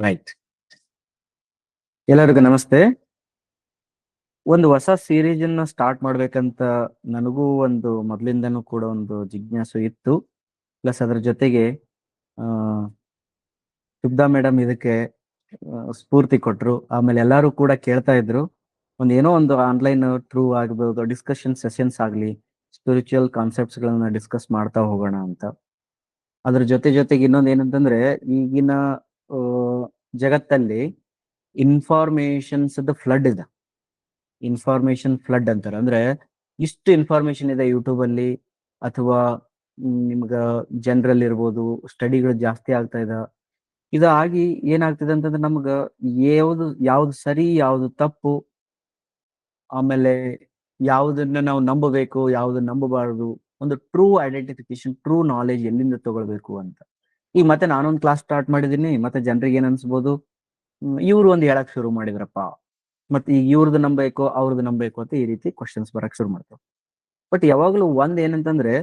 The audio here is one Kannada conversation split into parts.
ರೈಟ್. ಎಲ್ಲರಿಗೂ ನಮಸ್ತೆ. ಒಂದು ಹೊಸ ಸೀರೀಸ್ ಅನ್ನ ಸ್ಟಾರ್ಟ್ ಮಾಡ್ಬೇಕಂತ ನನಗೂ ಒಂದು ಮೊದಲಿಂದನೂ ಕೂಡ ಒಂದು ಜಿಜ್ಞಾಸು ಇತ್ತು. ಪ್ಲಸ್ ಅದ್ರ ಜೊತೆಗೆ ಶುಭ್ದಾ ಮೇಡಮ್ ಇದಕ್ಕೆ ಸ್ಫೂರ್ತಿ ಕೊಟ್ರು. ಆಮೇಲೆ ಎಲ್ಲರೂ ಕೂಡ ಕೇಳ್ತಾ ಇದ್ರು, ಏನೋ ಒಂದು ಆನ್ಲೈನ್ ಥ್ರೂ ಆಗ್ಬೋದು, ಡಿಸ್ಕಷನ್ ಸೆಷನ್ಸ್ ಆಗ್ಲಿ, ಸ್ಪಿರಿಚುವಲ್ ಕಾನ್ಸೆಪ್ಟ್ಸ್ ಗಳನ್ನ ಡಿಸ್ಕಸ್ ಮಾಡ್ತಾ ಹೋಗೋಣ ಅಂತ. ಅದ್ರ ಜೊತೆಗೆ ಇನ್ನೊಂದು ಏನಂತಂದ್ರೆ, ಈಗಿನ ಜಗತ್ತಲ್ಲಿ ಇನ್ಫಾರ್ಮೇಶನ್ಸ್ ಫ್ಲಡ್ ಇದೆ. ಇನ್ಫಾರ್ಮೇಶನ್ ಫ್ಲಡ್ ಅಂತಾರೆ. ಅಂದ್ರೆ ಇಷ್ಟು ಇನ್ಫಾರ್ಮೇಶನ್ ಇದೆ ಯೂಟ್ಯೂಬ್ ಅಲ್ಲಿ, ಅಥವಾ ನಿಮ್ಗ ಜನರಲ್ ಇರ್ಬೋದು, ಸ್ಟಡಿಗಳು ಜಾಸ್ತಿ ಆಗ್ತಾ ಇದೆ. ಇದಾಗಿ ಏನಾಗ್ತಿದೆ ಅಂತಂದ್ರೆ ನಮ್ಗ ಯಾವ್ದು ಸರಿ, ಯಾವ್ದು ತಪ್ಪು, ಆಮೇಲೆ ಯಾವುದನ್ನ ನಾವು ನಂಬಬೇಕು, ಯಾವ್ದನ್ನ ನಂಬಬಾರದು, ಒಂದು ಟ್ರೂ ಐಡೆಂಟಿಫಿಕೇಶನ್, ಟ್ರೂ ನಾಲೆಜ್ ಎಲ್ಲಿಂದ ತಗೊಳ್ಬೇಕು ಅಂತ. ಈಗ ಮತ್ತೆ ನಾನೊಂದು ಕ್ಲಾಸ್ ಸ್ಟಾರ್ಟ್ ಮಾಡಿದೀನಿ, ಮತ್ತೆ ಜನರಿಗೆ ಏನ್ ಅನ್ಸ್ಬೋದು, ಇವ್ರು ಒಂದು ಹೇಳಕ್ ಶುರು ಮಾಡಿದ್ರಪ್ಪ, ಮತ್ತೆ ಈಗ ಇವ್ರದ್ದು ನಂಬೇಕು, ಅವ್ರದ್ದು ನಂಬೇಕು ಅಂತ ಈ ರೀತಿ ಕ್ವಶನ್ಸ್ ಬರಕ್ ಶುರು ಮಾಡ್ತಾವ. ಬಟ್ ಯಾವಾಗ್ಲೂ ಒಂದ್ ಏನಂತಂದ್ರೆ,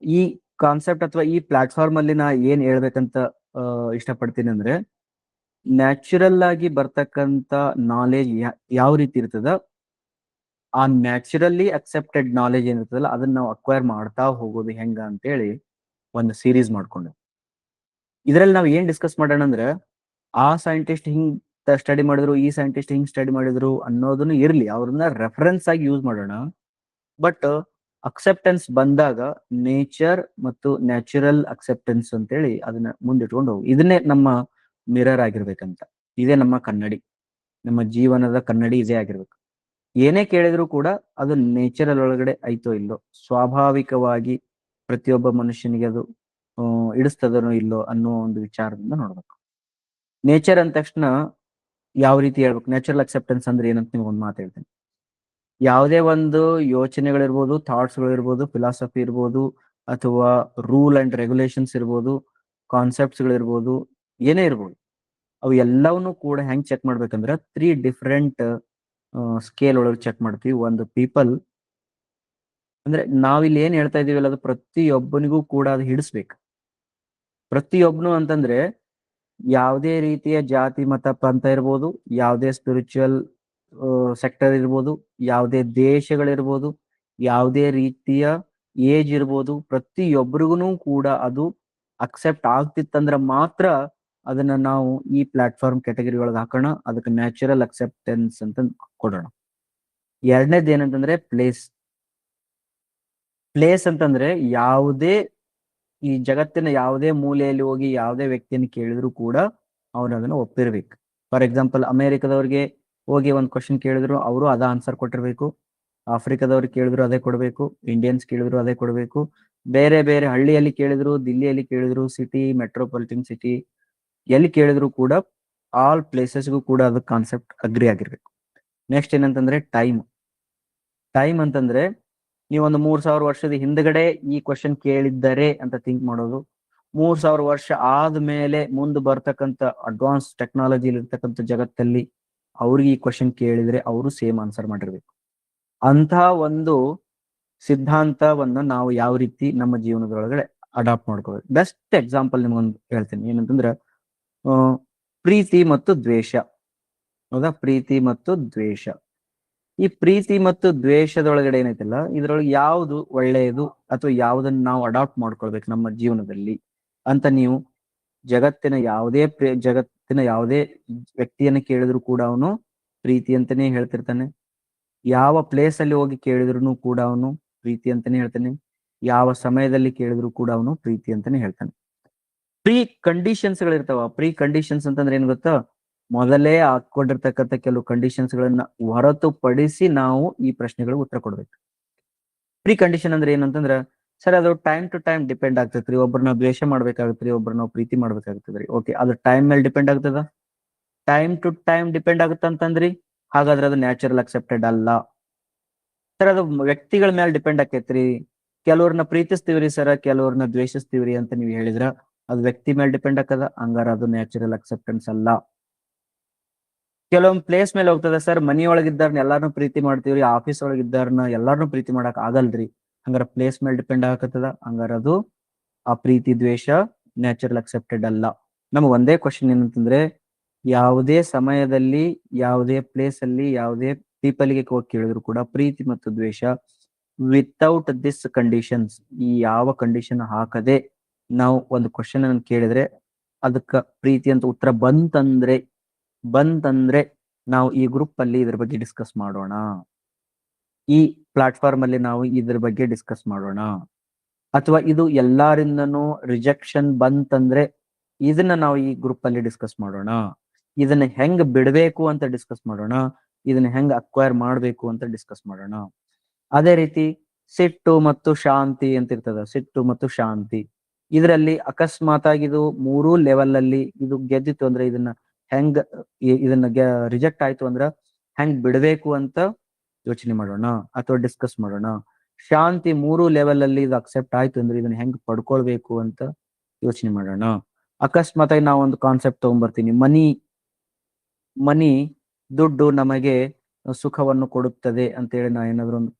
ಈ ಕಾನ್ಸೆಪ್ಟ್ ಅಥವಾ ಈ ಪ್ಲಾಟ್ಫಾರ್ಮ್ ಅಲ್ಲಿ ನಾ ಏನ್ ಹೇಳ್ಬೇಕಂತ ಇಷ್ಟಪಡ್ತೀನಿ ಅಂದ್ರೆ, ನ್ಯಾಚುರಲ್ ಆಗಿ ಬರ್ತಕ್ಕಂತ ನಾಲೆಜ್ ಯಾವ ರೀತಿ ಇರ್ತದ, ಆ ನ್ಯಾಚುರಲಿ ಅಕ್ಸೆಪ್ಟೆಡ್ ನಾಲೆಜ್ ಏನಿರ್ತದಲ್ಲ ಅದನ್ನ ನಾವು ಅಕ್ವೈರ್ ಮಾಡ್ತಾ ಹೋಗೋದು ಹೆಂಗ ಅಂತೇಳಿ ಒಂದು ಸೀರೀಸ್ ಮಾಡ್ಕೊಂಡು, ಇದ್ರಲ್ಲಿ ನಾವು ಏನ್ ಡಿಸ್ಕಸ್ ಮಾಡೋಣ ಅಂದ್ರೆ, ಆ ಸೈಂಟಿಸ್ಟ್ ಹಿಂಗ್ ಸ್ಟಡಿ ಮಾಡಿದ್ರು, ಈ ಸೈಂಟಿಸ್ಟ್ ಹಿಂಗ್ ಸ್ಟಡಿ ಮಾಡಿದ್ರು ಅನ್ನೋದನ್ನು ಇರ್ಲಿ, ಅವ್ರನ್ನ ರೆಫರೆನ್ಸ್ ಆಗಿ ಯೂಸ್ ಮಾಡೋಣ. ಬಟ್ ಅಕ್ಸೆಪ್ಟೆನ್ಸ್ ಬಂದಾಗ ನೇಚರ್ ಮತ್ತು ನ್ಯಾಚುರಲ್ ಅಕ್ಸೆಪ್ಟೆನ್ಸ್ ಅಂತೇಳಿ ಅದನ್ನ ಮುಂದಿಟ್ಕೊಂಡು ಹೋಗಿ, ಇದನ್ನೇ ನಮ್ಮ ಮಿರರ್ ಆಗಿರ್ಬೇಕಂತ. ಇದೇ ನಮ್ಮ ಕನ್ನಡಿ, ನಮ್ಮ ಜೀವನದ ಕನ್ನಡಿ ಇದೇ ಆಗಿರ್ಬೇಕು. ಏನೇ ಕೇಳಿದ್ರು ಕೂಡ ಅದು ನೇಚರಲ್ ಒಳಗಡೆ ಐತೋ ಇಲ್ಲೋ, ಸ್ವಾಭಾವಿಕವಾಗಿ ಪ್ರತಿಯೊಬ್ಬ ಮನುಷ್ಯನಿಗೆ ಅದು ಇಡಿಸ್ತದನೋ ಇಲ್ಲೋ ಅನ್ನೋ ಒಂದು ವಿಚಾರದಿಂದ ನೋಡ್ಬೇಕು. ನೇಚರ್ ಅಂದ ತಕ್ಷಣ ಯಾವ ರೀತಿ ಹೇಳ್ಬೇಕು, ನ್ಯಾಚುರಲ್ ಅಕ್ಸೆಪ್ಟೆನ್ಸ್ ಅಂದ್ರೆ ಏನಂತ ನೀವು ಒಂದು ಮಾತು ಹೇಳ್ತೇನೆ. ಯಾವುದೇ ಒಂದು ಯೋಚನೆಗಳಿರ್ಬೋದು, ಥಾಟ್ಸ್ಗಳಿರ್ಬೋದು, ಫಿಲಾಸಫಿ ಇರ್ಬೋದು, ಅಥವಾ ರೂಲ್ ಅಂಡ್ ರೆಗ್ಯುಲೇಷನ್ಸ್ ಇರ್ಬೋದು, ಕಾನ್ಸೆಪ್ಟ್ಸ್ಗಳಿರ್ಬೋದು, ಏನೇ ಇರ್ಬೋದು, ಅವು ಎಲ್ಲವನ್ನೂ ಕೂಡ ಹೆಂಗ್ ಚೆಕ್ ಮಾಡ್ಬೇಕಂದ್ರೆ 3 ಡಿಫ್ರೆಂಟ್ ಸ್ಕೇಲ್ ಒಳಗೆ ಚೆಕ್ ಮಾಡ್ತೀವಿ. ಒಂದು ಪೀಪಲ್ ಅಂದ್ರೆ ನಾವಿಲ್ಲಿ ಏನ್ ಹೇಳ್ತಾ ಇದೀವಲ್ಲ, ಅದು ಪ್ರತಿಯೊಬ್ಬನಿಗೂ ಕೂಡ ಅದು ಹಿಡಿಸ್ಬೇಕು. ಪ್ರತಿಯೊಬ್ಬನು ಅಂತಂದ್ರೆ ಯಾವುದೇ ರೀತಿಯ ಜಾತಿ, ಮತ, ಪಂಥ ಇರ್ಬೋದು, ಯಾವುದೇ ಸ್ಪಿರಿಚುವಲ್ ಸೆಕ್ಟರ್ ಇರ್ಬೋದು, ಯಾವುದೇ ದೇಶಗಳಿರ್ಬೋದು, ಯಾವುದೇ ರೀತಿಯ ಏಜ್ ಇರ್ಬೋದು, ಪ್ರತಿಯೊಬ್ಬರಿಗೂ ಕೂಡ ಅದು ಅಕ್ಸೆಪ್ಟ್ ಆಗ್ತಿತ್ತಂದ್ರೆ ಮಾತ್ರ ಅದನ್ನ ನಾವು ಈ ಪ್ಲಾಟ್ಫಾರ್ಮ್ ಕ್ಯಾಟಗರಿ ಒಳಗೆ ಹಾಕೋಣ, ಅದಕ್ಕೆ ನ್ಯಾಚುರಲ್ ಅಕ್ಸೆಪ್ಟೆನ್ಸ್ ಅಂತ ಕೊಡೋಣ. ಎರಡನೇದು ಏನಂತಂದ್ರೆ ಪ್ಲೇಸ್ ಅಂತಂದ್ರೆ, ಯಾವುದೇ ಈ ಜಗತ್ತಿನ ಯಾವುದೇ ಮೂಲೆಯಲ್ಲಿ ಹೋಗಿ ಯಾವುದೇ ವ್ಯಕ್ತಿಯನ್ನು ಕೇಳಿದ್ರು ಕೂಡ ಅವ್ರು ಅದನ್ನ ಒಪ್ಪಿರ್ಬೇಕು. ಫಾರ್ ಎಕ್ಸಾಂಪಲ್, ಅಮೆರಿಕದವ್ರಿಗೆ ಹೋಗಿ ಒಂದು ಕ್ವಶನ್ ಕೇಳಿದ್ರು ಅವರು ಅದ ಆನ್ಸರ್ ಕೊಟ್ಟಿರ್ಬೇಕು, ಆಫ್ರಿಕಾದವ್ರಿಗೆ ಕೇಳಿದ್ರು ಅದೇ ಕೊಡ್ಬೇಕು, ಇಂಡಿಯನ್ಸ್ ಕೇಳಿದ್ರು ಅದೇ ಕೊಡ್ಬೇಕು, ಬೇರೆ ಬೇರೆ ಹಳ್ಳಿಯಲ್ಲಿ ಕೇಳಿದ್ರು, ದಿಲ್ಲಿಯಲ್ಲಿ ಕೇಳಿದ್ರು, ಸಿಟಿ, ಮೆಟ್ರೋಪಾಲಿಟನ್ ಸಿಟಿ ಎಲ್ಲಿ ಕೇಳಿದ್ರು ಕೂಡ ಆಲ್ ಪ್ಲೇಸಸ್ಗೂ ಕೂಡ ಅದು ಕಾನ್ಸೆಪ್ಟ್ ಅಗ್ರಿ ಆಗಿರ್ಬೇಕು. ನೆಕ್ಸ್ಟ್ ಏನಂತಂದ್ರೆ ಟೈಮ್ ಅಂತಂದ್ರೆ, ನೀವೊಂದು 3000 ವರ್ಷದ ಹಿಂದ್ಗಡೆ ಈ ಕ್ವಶನ್ ಕೇಳಿದ್ದಾರೆ ಅಂತ ಥಿಂಕ್ ಮಾಡೋದು, 3000 ವರ್ಷ ಆದ್ಮೇಲೆ ಮುಂದೆ ಬರ್ತಕ್ಕಂಥ ಅಡ್ವಾನ್ಸ್ ಟೆಕ್ನಾಲಜಿ ಇರ್ತಕ್ಕಂಥ ಜಗತ್ತಲ್ಲಿ ಅವ್ರಿಗೆ ಈ ಕ್ವಶನ್ ಕೇಳಿದ್ರೆ ಅವರು ಸೇಮ್ ಆನ್ಸರ್ ಮಾಡಿರ್ಬೇಕು. ಅಂತಹ ಒಂದು ಸಿದ್ಧಾಂತವನ್ನ ನಾವು ಯಾವ ರೀತಿ ನಮ್ಮ ಜೀವನದೊಳಗಡೆ ಅಡಾಪ್ಟ್ ಮಾಡ್ಕೋಬೇಕು. ಬೆಸ್ಟ್ ಎಕ್ಸಾಂಪಲ್ ನಿಮ್ಗೊಂದು ಹೇಳ್ತೀನಿ, ಏನಂತಂದ್ರೆ ಪ್ರೀತಿ ಮತ್ತು ದ್ವೇಷ. ಹೌದಾ? ಪ್ರೀತಿ ಮತ್ತು ದ್ವೇಷ. ಈ ಪ್ರೀತಿ ಮತ್ತು ದ್ವೇಷದೊಳಗಡೆ ಏನೈತಲ್ಲ, ಇದ್ರೊಳಗೆ ಯಾವುದು ಒಳ್ಳೆಯದು ಅಥವಾ ಯಾವುದನ್ನ ನಾವು ಅಡಾಪ್ಟ್ ಮಾಡ್ಕೊಳ್ಬೇಕು ನಮ್ಮ ಜೀವನದಲ್ಲಿ ಅಂತ ನೀವು ಜಗತ್ತಿನ ಯಾವುದೇ ವ್ಯಕ್ತಿಯನ್ನ ಕೇಳಿದ್ರು ಕೂಡ ಅವನು ಪ್ರೀತಿ ಅಂತಾನೆ ಹೇಳ್ತಿರ್ತಾನೆ. ಯಾವ ಪ್ಲೇಸ್ ಅಲ್ಲಿ ಹೋಗಿ ಕೇಳಿದ್ರು ಕೂಡ ಅವನು ಪ್ರೀತಿ ಅಂತಾನೆ ಹೇಳ್ತಾನೆ. ಯಾವ ಸಮಯದಲ್ಲಿ ಕೇಳಿದ್ರು ಕೂಡ ಅವನು ಪ್ರೀತಿ ಅಂತಾನೆ ಹೇಳ್ತಾನೆ. ಪ್ರೀ ಕಂಡೀಷನ್ಸ್ ಗಳಿರ್ತಾವ. ಪ್ರೀ ಕಂಡೀಷನ್ಸ್ ಅಂತಂದ್ರೆ ಏನ್ ಗೊತ್ತಾ, ಮೊದಲೇ ಹಾಕೊಂಡಿರ್ತಕ್ಕಂಥ ಕೆಲವು ಕಂಡೀಷನ್ಸ್ ಗಳನ್ನ ಹೊರತುಪಡಿಸಿ ನಾವು ಈ ಪ್ರಶ್ನೆಗಳಿಗೆ ಉತ್ತರ ಕೊಡ್ಬೇಕು. ಪ್ರೀ ಕಂಡೀಷನ್ ಅಂದ್ರೆ ಏನಂತಂದ್ರ, ಸರ್ ಅದು ಟೈಮ್ ಟು ಟೈಮ್ ಡಿಪೆಂಡ್ ಆಗ್ತೈತ್ರಿ. ಒಬ್ಬರನ್ನ ದ್ವೇಷ ಮಾಡ್ಬೇಕಾಗತ್ರಿ, ಒಬ್ಬರನ್ನ ಪ್ರೀತಿ ಮಾಡ್ಬೇಕಾಗ್ತದ್ರಿ. ಓಕೆ, ಅದು ಟೈಮ್ ಮೇಲೆ ಡಿಪೆಂಡ್ ಆಗ್ತದ. ಟೈಮ್ ಟು ಟೈಮ್ ಡಿಪೆಂಡ್ ಆಗುತ್ತಂತಂದ್ರಿ, ಹಾಗಾದ್ರೆ ಅದು ನ್ಯಾಚುರಲ್ ಅಕ್ಸೆಪ್ಟೆಡ್ ಅಲ್ಲ. ಸರ್ ಅದು ವ್ಯಕ್ತಿಗಳ ಮೇಲೆ ಡಿಪೆಂಡ್ ಆಕೈತ್ರಿ, ಕೆಲವ್ರನ್ನ ಪ್ರೀತಿಸ್ತೀವ್ರಿ ಸರ್, ಕೆಲವ್ರನ್ನ ದ್ವೇಷಿಸ್ತೀವ್ರಿ ಅಂತ ನೀವು ಹೇಳಿದ್ರ ಅದು ವ್ಯಕ್ತಿ ಮೇಲೆ ಡಿಪೆಂಡ್ ಆಗ್ತದ, ಹಂಗಾರ ಅದು ನ್ಯಾಚುರಲ್ ಅಕ್ಸೆಪ್ಟೆನ್ಸ್ ಅಲ್ಲ. ಕೆಲವೊಂದು ಪ್ಲೇಸ್ ಮೇಲೆ ಹೋಗ್ತದ, ಸರ್ ಮನಿಯೊಳಗಿದ್ದಾರನ್ನ ಎಲ್ಲಾರನ್ನೂ ಪ್ರೀತಿ ಮಾಡ್ತೀವ್ರಿ, ಆಫೀಸ್ ಒಳಗಿದ್ದಾರನ್ನ ಎಲ್ಲಾರನ್ನೂ ಪ್ರೀತಿ ಮಾಡಕ್ ಆಗಲ್ರಿ, ಹಂಗಾರ ಪ್ಲೇಸ್ ಮೇಲೆ ಡಿಪೆಂಡ್ ಆಗತ್ತದ, ಹಂಗಾರ ಅದು ಆ ಪ್ರೀತಿ ದ್ವೇಷ ನ್ಯಾಚುರಲ್ ಅಕ್ಸೆಪ್ಟೆಡ್ ಅಲ್ಲ. ನಮ್ಗೆ ಒಂದೇ ಕ್ವಶನ್ ಏನಂತಂದ್ರೆ, ಯಾವುದೇ ಸಮಯದಲ್ಲಿ, ಯಾವುದೇ ಪ್ಲೇಸ್ ಅಲ್ಲಿ, ಯಾವುದೇ ಪೀಪಲ್ಗೆ ಹೋಗಿ ಕೇಳಿದ್ರು ಕೂಡ ಪ್ರೀತಿ ಮತ್ತು ದ್ವೇಷ ವಿತೌಟ್ ದಿಸ್ ಕಂಡೀಷನ್ಸ್, ಈ ಯಾವ ಕಂಡೀಷನ್ ಹಾಕದೆ ನಾವು ಒಂದು ಕ್ವಶನ್ ಅನ್ನು ಕೇಳಿದ್ರೆ ಅದಕ್ಕ ಪ್ರೀತಿ ಅಂತ ಉತ್ತರ ಬಂತಂದ್ರೆ ನಾವು ಈ ಗ್ರೂಪ್ ಅಲ್ಲಿ ಇದ್ರ ಬಗ್ಗೆ ಡಿಸ್ಕಸ್ ಮಾಡೋಣ, ಈ ಪ್ಲಾಟ್ಫಾರ್ಮ್ ಅಲ್ಲಿ ನಾವು ಇದ್ರ ಬಗ್ಗೆ ಡಿಸ್ಕಸ್ ಮಾಡೋಣ. ಅಥವಾ ಇದು ಎಲ್ಲಾರಿಂದನೂ ರಿಜೆಕ್ಷನ್ ಬಂತಂದ್ರೆ ಇದನ್ನ ನಾವು ಈ ಗ್ರೂಪ್ ಅಲ್ಲಿ ಡಿಸ್ಕಸ್ ಮಾಡೋಣ. ಇದನ್ನ ಹೆಂಗ್ ಬಿಡಬೇಕು ಅಂತ ಡಿಸ್ಕಸ್ ಮಾಡೋಣ, ಇದನ್ನ ಹೆಂಗ್ ಅಕ್ವೈರ್ ಮಾಡ್ಬೇಕು ಅಂತ ಡಿಸ್ಕಸ್ ಮಾಡೋಣ. ಅದೇ ರೀತಿ ಸಿಟ್ಟು ಮತ್ತು ಶಾಂತಿ ಅಂತ ಇರ್ತದ, ಸಿಟ್ಟು ಮತ್ತು ಶಾಂತಿ. ಇದರಲ್ಲಿ ಅಕಸ್ಮಾತ್ ಆಗಿ ಇದು ಮೂರೂ ಲೆವೆಲ್ ಅಲ್ಲಿ ಇದು ಗೆದ್ದಿತ್ತು ಅಂದ್ರೆ ಇದನ್ನ ಹೆಂಗ್ ಇದನ್ನ ರಿಜೆಕ್ಟ್ ಆಯ್ತು ಅಂದ್ರ ಹೆಂಗ್ ಬಿಡಬೇಕು ಅಂತ ಯೋಚನೆ ಮಾಡೋಣ ಅಥವಾ ಡಿಸ್ಕಸ್ ಮಾಡೋಣ. ಶಾಂತಿ ಮೂರು ಲೆವೆಲ್ ಅಲ್ಲಿ ಇದು ಅಕ್ಸೆಪ್ಟ್ ಆಯ್ತು ಅಂದ್ರೆ ಇದನ್ನ ಹೆಂಗ್ ಪಡ್ಕೊಳ್ಬೇಕು ಅಂತ ಯೋಚನೆ ಮಾಡೋಣ. ಅಕಸ್ಮಾತ್ ಆಗಿ ನಾವು ಒಂದು ಕಾನ್ಸೆಪ್ಟ್ ತಗೊಂಡ್ಬರ್ತೀನಿ, ಮನಿ ದುಡ್ಡು ನಮಗೆ ಸುಖವನ್ನು ಕೊಡುತ್ತದೆ ಅಂತ ಹೇಳಿ ನಾ ಏನಾದ್ರು ಒಂದು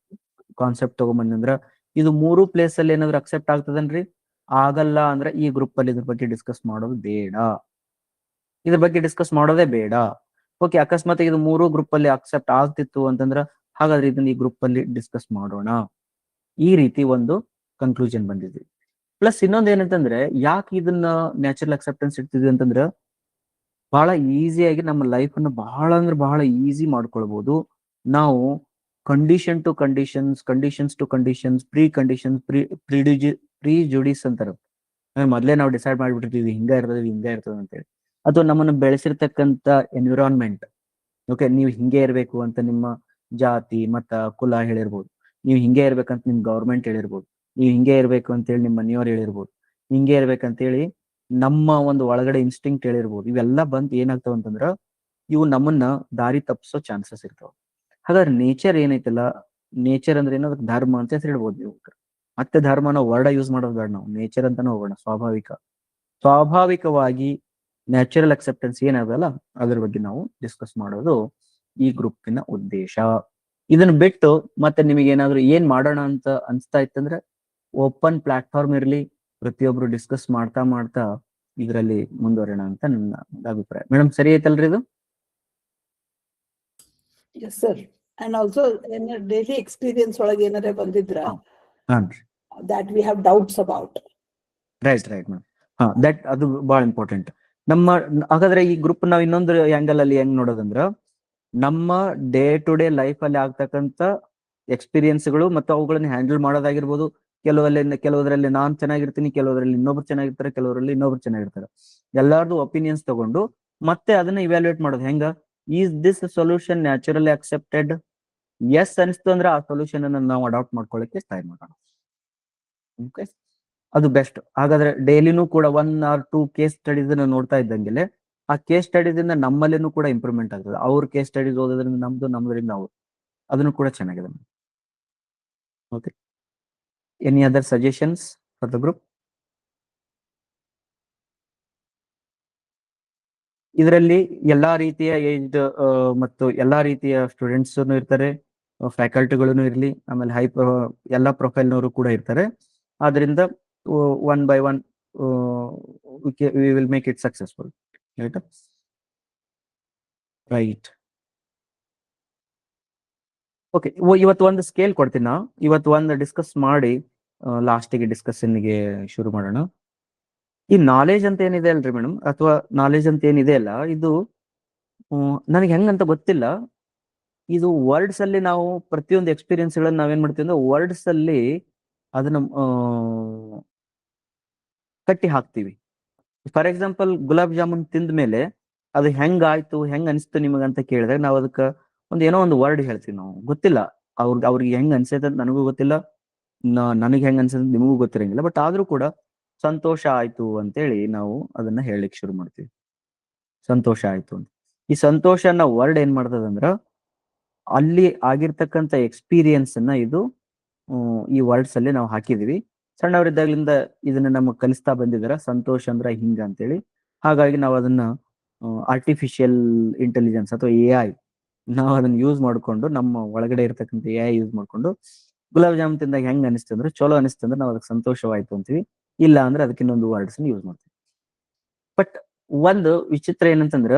ಕಾನ್ಸೆಪ್ಟ್ ತಗೊಂಬಂದಿ ಅಂದ್ರ ಇದು ಮೂರು ಪ್ಲೇಸ್ ಅಲ್ಲಿ ಏನಾದ್ರು ಅಕ್ಸೆಪ್ಟ್ ಆಗ್ತದನ್ರಿ? ಆಗಲ್ಲ ಅಂದ್ರೆ ಈ ಗ್ರೂಪ್ ಅಲ್ಲಿ ಇದ್ರ ಬಗ್ಗೆ ಡಿಸ್ಕಸ್ ಮಾಡೋದು ಬೇಡ, ಇದ್ರ ಬಗ್ಗೆ ಡಿಸ್ಕಸ್ ಮಾಡೋದೇ ಬೇಡ. ಓಕೆ, ಅಕಸ್ಮಾತ್ ಇದು ಮೂರು ಗ್ರೂಪ್ ಅಲ್ಲಿ ಅಕ್ಸೆಪ್ಟ್ ಆಗ್ತಿತ್ತು ಅಂತಂದ್ರ ಹಾಗಾದ್ರೆ ಇದನ್ನ ಈ ಗ್ರೂಪ್ ಅಲ್ಲಿ ಡಿಸ್ಕಸ್ ಮಾಡೋಣ. ಈ ರೀತಿ ಒಂದು ಕನ್ಕ್ಲೂಷನ್ ಬಂದಿದ್ವಿ. ಪ್ಲಸ್ ಇನ್ನೊಂದ್ ಏನಂತಂದ್ರೆ, ಯಾಕೆ ಇದನ್ನ ನ್ಯಾಚುರಲ್ ಅಕ್ಸೆಪ್ಟೆನ್ಸ್ ಇಡ್ತಿದ್ವಿ ಅಂತಂದ್ರೆ ಬಹಳ ಈಸಿಯಾಗಿ ನಮ್ಮ ಲೈಫ್ ಅನ್ನು ಬಹಳ ಅಂದ್ರೆ ಬಹಳ ಈಸಿ ಮಾಡ್ಕೊಳ್ಬಹುದು. ನಾವು condition to conditions, conditions to conditions, prejudice ಅಂತಾರ. ಮೊದ್ಲೇ ನಾವು ಡಿಸೈಡ್ ಮಾಡ್ಬಿಟ್ಟಿರ್ತೀವಿ ಹಿಂಗ ಇರ್ತದೆ ಅಂತೇಳಿ. ಅಥವಾ ನಮ್ಮನ್ನು ಬೆಳೆಸಿರ್ತಕ್ಕಂಥ ಎನ್ವಿರಾನ್ಮೆಂಟ್, ಓಕೆ ನೀವು ಹಿಂಗೆ ಇರ್ಬೇಕು ಅಂತ ನಿಮ್ಮ ಜಾತಿ ಮತ್ತ ಕುಲ ಹೇಳಿರ್ಬೋದು, ನೀವು ಹಿಂಗೆ ಇರ್ಬೇಕಂತ ನಿಮ್ ಗೌರ್ಮೆಂಟ್ ಹೇಳಿರ್ಬೋದು, ನೀವು ಹಿಂಗೆ ಇರ್ಬೇಕು ಅಂತೇಳಿ ನಿಮ್ಮ ಮನೆಯವ್ರು ಹೇಳಿರ್ಬೋದು, ಹಿಂಗೆ ಇರ್ಬೇಕಂತೇಳಿ ನಮ್ಮ ಒಂದು ಒಳಗಡೆ ಇನ್ಸ್ಟಿಂಕ್ಟ್ ಹೇಳಿರ್ಬೋದು. ಇವೆಲ್ಲ ಬಂದ್ ಏನಾಗ್ತಾವ ಅಂತಂದ್ರ ಇವು ನಮ್ಮನ್ನ ದಾರಿ ತಪ್ಪಿಸೋ ಚಾನ್ಸಸ್ ಇರ್ತಾವ. ಹಾಗಾದ್ರೆ ನೇಚರ್ ಏನೈತಲ್ಲ, ನೇಚರ್ ಅಂದ್ರೆ ಏನೋ ಧರ್ಮ ಅಂತ ಹೇಳ್ಬೋದು ನೀವು. ಮತ್ತೆ ಧರ್ಮನ ವರ್ಡ ಯೂಸ್ ಮಾಡೋದು ಬೇಡ, ನಾವು ನೇಚರ್ ಅಂತಾನೆ ಹೋಗೋಣ. ಸ್ವಾಭಾವಿಕವಾಗಿ ನ್ಯಾಚುರಲ್ ಅಕ್ಸೆಪ್ಟೆನ್ಸ್ ಏನಾಗಲ್ಲ ಅದ್ರ ಬಗ್ಗೆ ನಾವು ಡಿಸ್ಕಸ್ ಮಾಡೋದು ಈ ಗ್ರೂಪಿನ ಉದ್ದೇಶ. ಇದನ್ನ ಬಿಟ್ಟು ಮತ್ತೆ ನಿಮಗೆ ಏನಾದ್ರು ಏನ್ ಮಾಡೋಣ ಅಂತ ಅನ್ಸ್ತಾ ಇತ್ತಂದ್ರೆ ಓಪನ್ ಪ್ಲಾಟ್ಫಾರ್ಮ್ ಇರ್ಲಿ, ಪ್ರತಿಯೊಬ್ರು ಡಿಸ್ಕಸ್ ಮಾಡ್ತಾ ಇದರಲ್ಲಿ ಮುಂದುವರೋಣ ಅಂತ ನನ್ನ ಅಭಿಪ್ರಾಯ. ಮೇಡಮ್ ಸರಿ ಐತಲ್ರಿ ಇದು? Yes sir. And also daily experience ಒಳಗೆ ಏನಾರೇ ಬಂದಿದ್ರ that we have doubts about. Right madam. That ಅದು ಬಹಳ ಇಂಪಾರ್ಟೆಂಟ್. ಹಾಗಾದ್ರೆ ಈ ಗ್ರೂಪ್ ನಾವ್ ಇನ್ನೊಂದು ಆಂಗಲ್ ಅಲ್ಲಿ ಹೆಂಗ್ ನೋಡೋದಂದ್ರ, ನಮ್ಮ ಡೇ ಟು ಡೇ ಲೈಫ್ ಅಲ್ಲಿ ಆಗ್ತಕ್ಕಂತ ಎಕ್ಸ್ಪೀರಿಯನ್ಸ್ಗಳು ಮತ್ತು ಅವುಗಳನ್ನ ಹ್ಯಾಂಡಲ್ ಮಾಡೋದಾಗಿರ್ಬೋದು. ಕೆಲವರಲ್ಲಿ ನಾನ್ ಚೆನ್ನಾಗಿರ್ತೀನಿ, ಕೆಲವರಲ್ಲಿ ಇನ್ನೊಬ್ರು ಚೆನ್ನಾಗಿರ್ತಾರೆ, ಕೆಲವರಲ್ಲಿ ಇನ್ನೊಬ್ರು ಚೆನ್ನಾಗಿರ್ತಾರೆ. ಎಲ್ಲಾರ್ದು ಒಪಿನಿಯನ್ಸ್ ತಗೊಂಡು ಮತ್ತೆ ಅದನ್ನ ಇವ್ಯಾಲ್ಯೂಯೇಟ್ ಮಾಡೋದು ಹೆಂಗ, is this solution naturally accepted? Yes ಅನಿಸ್ತು ಅಂದ್ರೆ ಆ ಸೊಲ್ಯೂಷನ್ ಅನ್ನ ನಾವು ಅಡಾಪ್ಟ್ ಮಾಡ್ಕೊಳ್ಳಿಕ್ಕೆ ಟ್ರೈ ಮಾಡೋಣ. ಓಕೆ, ಅದು ಬೆಸ್ಟ್. ಹಾಗಾದ್ರೆ ಡೈಲಿನೂ ಕೂಡ 1 or 2 ಕೇಸ್ ಸ್ಟಡೀಸ್ ನೋಡ್ತಾ ಇದ್ದಂಗೆಲೆ ಆ ಕೇಸ್ ಸ್ಟಡೀಸ್ ಇಂದ ನಮ್ಮಲ್ಲಿನೂ ಕೂಡ ಇಂಪ್ರೂವ್ಮೆಂಟ್ ಆಗ್ತದೆ. ಅವ್ರ ಕೇಸ್ ಸ್ಟಡೀಸ್ ಓದೋದ್ರಿಂದ ನಮ್ದ್ರಿಂದ ಅವ್ರು, ಅದನ್ನು ಕೂಡ ಚೆನ್ನಾಗಿದೆ. Okay, any other suggestions for the group? ಇದರಲ್ಲಿ ಎಲ್ಲಾ ರೀತಿಯ ಏಜ್ ಮತ್ತು ಎಲ್ಲಾ ರೀತಿಯ ಸ್ಟೂಡೆಂಟ್ಸ್ ಇರ್ತಾರೆ, ಫ್ಯಾಕಲ್ಟಿಗಳು ಇರ್ಲಿ, ಆಮೇಲೆ ಎಲ್ಲಾ ಪ್ರೊಫೈಲ್ನವರು ಕೂಡ ಇರ್ತಾರೆ. ಆದ್ರಿಂದ 1 by 1 we will make it successful. Right. Okay, ಇವತ್ತು ಒಂದು ಸ್ಕೇಲ್ ಕೊಡ್ತೀನಿ ನಾ. ಇವತ್ತು ಒಂದು ಡಿಸ್ಕಸ್ ಮಾಡಿ ಲಾಸ್ಟಿಗೆ ಡಿಸ್ಕಷನ್ಗೆ ಶುರು ಮಾಡೋಣ. ಈ ನಾಲೆಜ್ ಅಂತ ಏನಿದೆ ಅಲ್ರಿ ಮೇಡಮ್, ಅಥವಾ ನಾಲೆಜ್ ಅಂತ ಏನಿದೆ ಅಲ್ಲ, ಇದು ನನಗೆ ಹೆಂಗಂತ ಗೊತ್ತಿಲ್ಲ. ಇದು ವರ್ಡ್ಸ್ ಅಲ್ಲಿ ನಾವು ಪ್ರತಿಯೊಂದು ಎಕ್ಸ್ಪೀರಿಯನ್ಸ್ ಗಳನ್ನ ನಾವೇನ್ ಮಾಡ್ತೀವಿ ಅಂದ್ರೆ ವರ್ಡ್ಸ್ ಅಲ್ಲಿ ಅದನ್ನ ಕಟ್ಟಿ ಹಾಕ್ತಿವಿ. ಫಾರ್ ಎಕ್ಸಾಂಪಲ್, ಗುಲಾಬ್ ಜಾಮೂನ್ ತಿಂದ ಮೇಲೆ ಅದು ಹೆಂಗಾಯ್ತು, ಹೆಂಗ್ ಅನಿಸ್ತು ನಿಮಗಂತ ಕೇಳಿದ್ರೆ ನಾವು ಅದಕ್ಕ ಏನೋ ಒಂದು ವರ್ಡ್ ಹೇಳ್ತೀವಿ. ನಾವು ಗೊತ್ತಿಲ್ಲ ಅವ್ರಿಗೆ ಹೆಂಗ್ ಅನ್ಸೈತೆ ಅಂತ ನನಗೂ ಗೊತ್ತಿಲ್ಲ, ನನಗೆ ಹೆಂಗ್ ಅನ್ಸೈತೆ ನಿಮಗೂ ಗೊತ್ತಿರಂಗಿಲ್ಲ. ಬಟ್ ಆದ್ರೂ ಕೂಡ ಸಂತೋಷ ಆಯ್ತು ಅಂತೇಳಿ ನಾವು ಅದನ್ನ ಹೇಳಲಿಕ್ಕೆ ಶುರು ಮಾಡ್ತೀವಿ. ಸಂತೋಷ ಆಯ್ತು ಅಂತ. ಈ ಸಂತೋಷ ಅನ್ನೋ ವರ್ಡ್ ಏನ್ ಮಾಡ್ತದಂದ್ರ ಅಲ್ಲಿ ಆಗಿರ್ತಕ್ಕಂಥ ಎಕ್ಸ್ಪೀರಿಯನ್ಸ್ ಅನ್ನ ಇದು ಈ ವರ್ಡ್ಸ್ ಅಲ್ಲಿ ನಾವು ಹಾಕಿದೀವಿ. ಸಣ್ಣವರಿದ್ದಾಗ್ಲಿಂದ ಇದನ್ನ ನಮಗೆ ಕಲಿಸ್ತಾ ಬಂದಿದಾರ, ಸಂತೋಷ ಅಂದ್ರ ಹಿಂಗ ಅಂತೇಳಿ. ಹಾಗಾಗಿ ನಾವು ಅದನ್ನ ಆರ್ಟಿಫಿಷಿಯಲ್ ಇಂಟೆಲಿಜೆನ್ಸ್ ಅಥವಾ AI ನಾವು ಅದನ್ನ ಯೂಸ್ ಮಾಡ್ಕೊಂಡು, ನಮ್ಮ ಒಳಗಡೆ ಇರ್ತಕ್ಕಂಥ AI ಯೂಸ್ ಮಾಡ್ಕೊಂಡು ಗುಲಾಬ್ ಜಾಮೂನ್ ತಿಂದಾಗ ಹೆಂಗ್ ಅನಿಸ್ತಂದ್ರೆ, ಚಲೋ ಅನಿಸ್ತಂದ್ರೆ ನಾವು ಅದಕ್ಕೆ ಸಂತೋಷವಾಯ್ತು ಅಂತೀವಿ. ಇಲ್ಲ ಅಂದ್ರೆ ಅದಕ್ಕೆ ಇನ್ನೊಂದು ವರ್ಡ್ಸ್ ಯೂಸ್ ಮಾಡ್ತೀವಿ. ಬಟ್ ಒಂದು ವಿಚಿತ್ರ ಏನಂತಂದ್ರ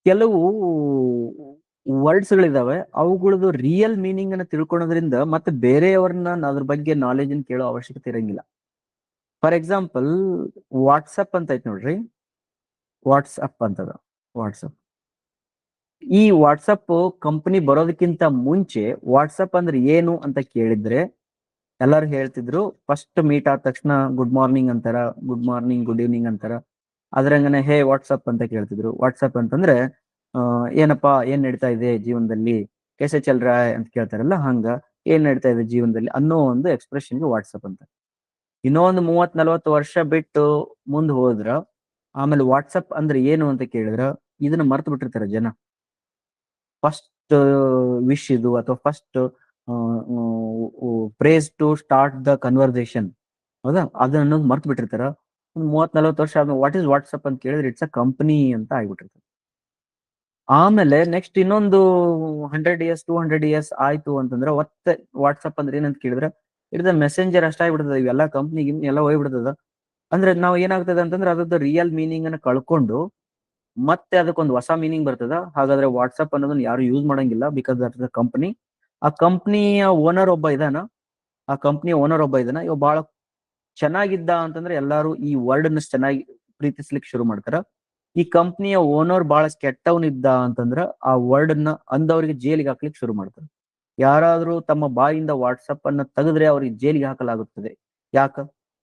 ಕೆಲವು ವರ್ಡ್ಸ್ ಗಳಿದಾವೆ, ಅವುಗಳದ್ದು ರಿಯಲ್ ಮೀನಿಂಗ್ ಅನ್ನ ತಿಳ್ಕೊಳೋದ್ರಿಂದ ಮತ್ತೆ ಬೇರೆಯವ್ರನ್ನ ಅದ್ರ ಬಗ್ಗೆ ನಾಲೆಜ್ ಅನ್ನು ಕೇಳೋ ಅವಶ್ಯಕತೆ ಇರಂಗಿಲ್ಲ. ಫಾರ್ ಎಕ್ಸಾಂಪಲ್ ವಾಟ್ಸಪ್ ಅಂತ ಐತಿ ನೋಡ್ರಿ, ವಾಟ್ಸಪ್ ಅಂತದ. ವಾಟ್ಸಪ್, ಈ ವಾಟ್ಸಪ್ ಕಂಪನಿ ಬರೋದಕ್ಕಿಂತ ಮುಂಚೆ ವಾಟ್ಸಪ್ ಅಂದ್ರೆ ಏನು ಅಂತ ಕೇಳಿದ್ರೆ ಎಲ್ಲರೂ ಹೇಳ್ತಿದ್ರು, ಫಸ್ಟ್ ಮೀಟ್ ಆದ ತಕ್ಷಣ ಗುಡ್ ಮಾರ್ನಿಂಗ್ ಅಂತಾರ, ಗುಡ್ ಮಾರ್ನಿಂಗ್ ಗುಡ್ ಈವ್ನಿಂಗ್ ಅಂತಾರ. ಅದ್ರಂಗನೆ ಹೇ ವಾಟ್ಸಪ್ ಅಂತ ಕೇಳ್ತಿದ್ರು. ವಾಟ್ಸಪ್ ಅಂತಂದ್ರೆ ಏನಪ್ಪಾ ಏನ್ ನಡೀತಾ ಇದೆ ಜೀವನದಲ್ಲಿ, ಕೆಸೆ ಚಲ್ರ ಅಂತ ಕೇಳ್ತಾರಲ್ಲ, ಹಂಗ ಏನ್ ನಡೀತಾ ಇದೆ ಜೀವನದಲ್ಲಿ ಅನ್ನೋ ಒಂದು ಎಕ್ಸ್ಪ್ರೆಷನ್ಗೆ ವಾಟ್ಸಪ್ ಅಂತ. ಇನ್ನೊಂದು 30-40 ವರ್ಷ ಬಿಟ್ಟು ಮುಂದ್ ಹೋದ್ರ ಆಮೇಲೆ ವಾಟ್ಸಪ್ ಅಂದ್ರೆ ಏನು ಅಂತ ಕೇಳಿದ್ರ ಇದನ್ನ ಮರ್ತು ಬಿಟ್ಟಿರ್ತಾರೆ ಜನ. ಫಸ್ಟ್ ವಿಶ್ ಇದು ಅಥವಾ first phrase to start the conversation, ಹೌದಾ, ಅದನ್ನ ಮರ್ತು ಬಿಟ್ಟಿರ್ತಾರ. ಒಂದು 30-40 ವರ್ಷ ಆದ್ಮೇಲೆ ವಾಟ್ ಇಸ್ ವಾಟ್ಸಪ್ ಅಂತ ಕೇಳಿದ್ರೆ ಇಟ್ಸ್ ಅ ಕಂಪನಿ ಅಂತ ಆಗ್ಬಿಟ್ಟಿರ್ತದೆ. ಆಮೇಲೆ ನೆಕ್ಸ್ಟ್ ಇನ್ನೊಂದು 100 ಇಯರ್ಸ್ 200 ಇಯರ್ಸ್ ಆಯ್ತು ಅಂತಂದ್ರೆ ಮತ್ತೆ ವಾಟ್ಸಪ್ ಅಂದ್ರೆ ಏನಂತ ಕೇಳಿದ್ರೆ ಇಟ್ಸ್ ಮೆಸೆಂಜರ್ ಅಷ್ಟ ಆಗ್ಬಿಡ್ತದೆ. ಇವೆಲ್ಲ ಕಂಪ್ನಿ ಎಲ್ಲ ಹೋಗ್ಬಿಡ್ತದ. ಅಂದ್ರೆ ನಾವು ಏನಾಗ್ತದೆ ಅಂತಂದ್ರೆ ಅದ್ರದ್ದು ರಿಯಲ್ ಮೀನಿಂಗ್ ಅನ್ನ ಕಳ್ಕೊಂಡು ಮತ್ತೆ ಅದಕ್ಕೊಂದು ಹೊಸ ಮೀನಿಂಗ್ ಬರ್ತದ. ಹಾಗಾದ್ರೆ ವಾಟ್ಸಪ್ ಅನ್ನೋದನ್ನ ಯಾರು ಯೂಸ್ ಮಾಡಂಗಿಲ್ಲ, because that is a company. ಆ ಕಂಪ್ನಿಯ ಓನರ್ ಒಬ್ಬ ಇದಾನ, ಇವ ಬಹಳ ಚೆನ್ನಾಗಿದ್ದ ಅಂತಂದ್ರೆ ಎಲ್ಲಾರು ಈ ವರ್ಡ್ ಅನ್ನ ಚೆನ್ನಾಗಿ ಪ್ರೀತಿಸ್ಲಿಕ್ಕೆ ಶುರು ಮಾಡ್ತಾರ. ಈ ಕಂಪ್ನಿಯ ಓನರ್ ಬಹಳ ಕೆಟ್ಟವನಿದ್ದ ಅಂತಂದ್ರ ಆ ವರ್ಡ್ ಅನ್ನ ಅಂದವ್ರಿಗೆ ಜೈಲಿಗೆ ಹಾಕ್ಲಿಕ್ಕೆ ಶುರು ಮಾಡ್ತಾರೆ. ಯಾರಾದ್ರೂ ತಮ್ಮ ಬಾಯಿಂದ ವಾಟ್ಸಪ್ ಅನ್ನ ತೆಗೆದ್ರೆ ಅವ್ರಿಗೆ ಜೈಲಿಗೆ ಹಾಕಲಾಗುತ್ತದೆ. ಯಾಕ?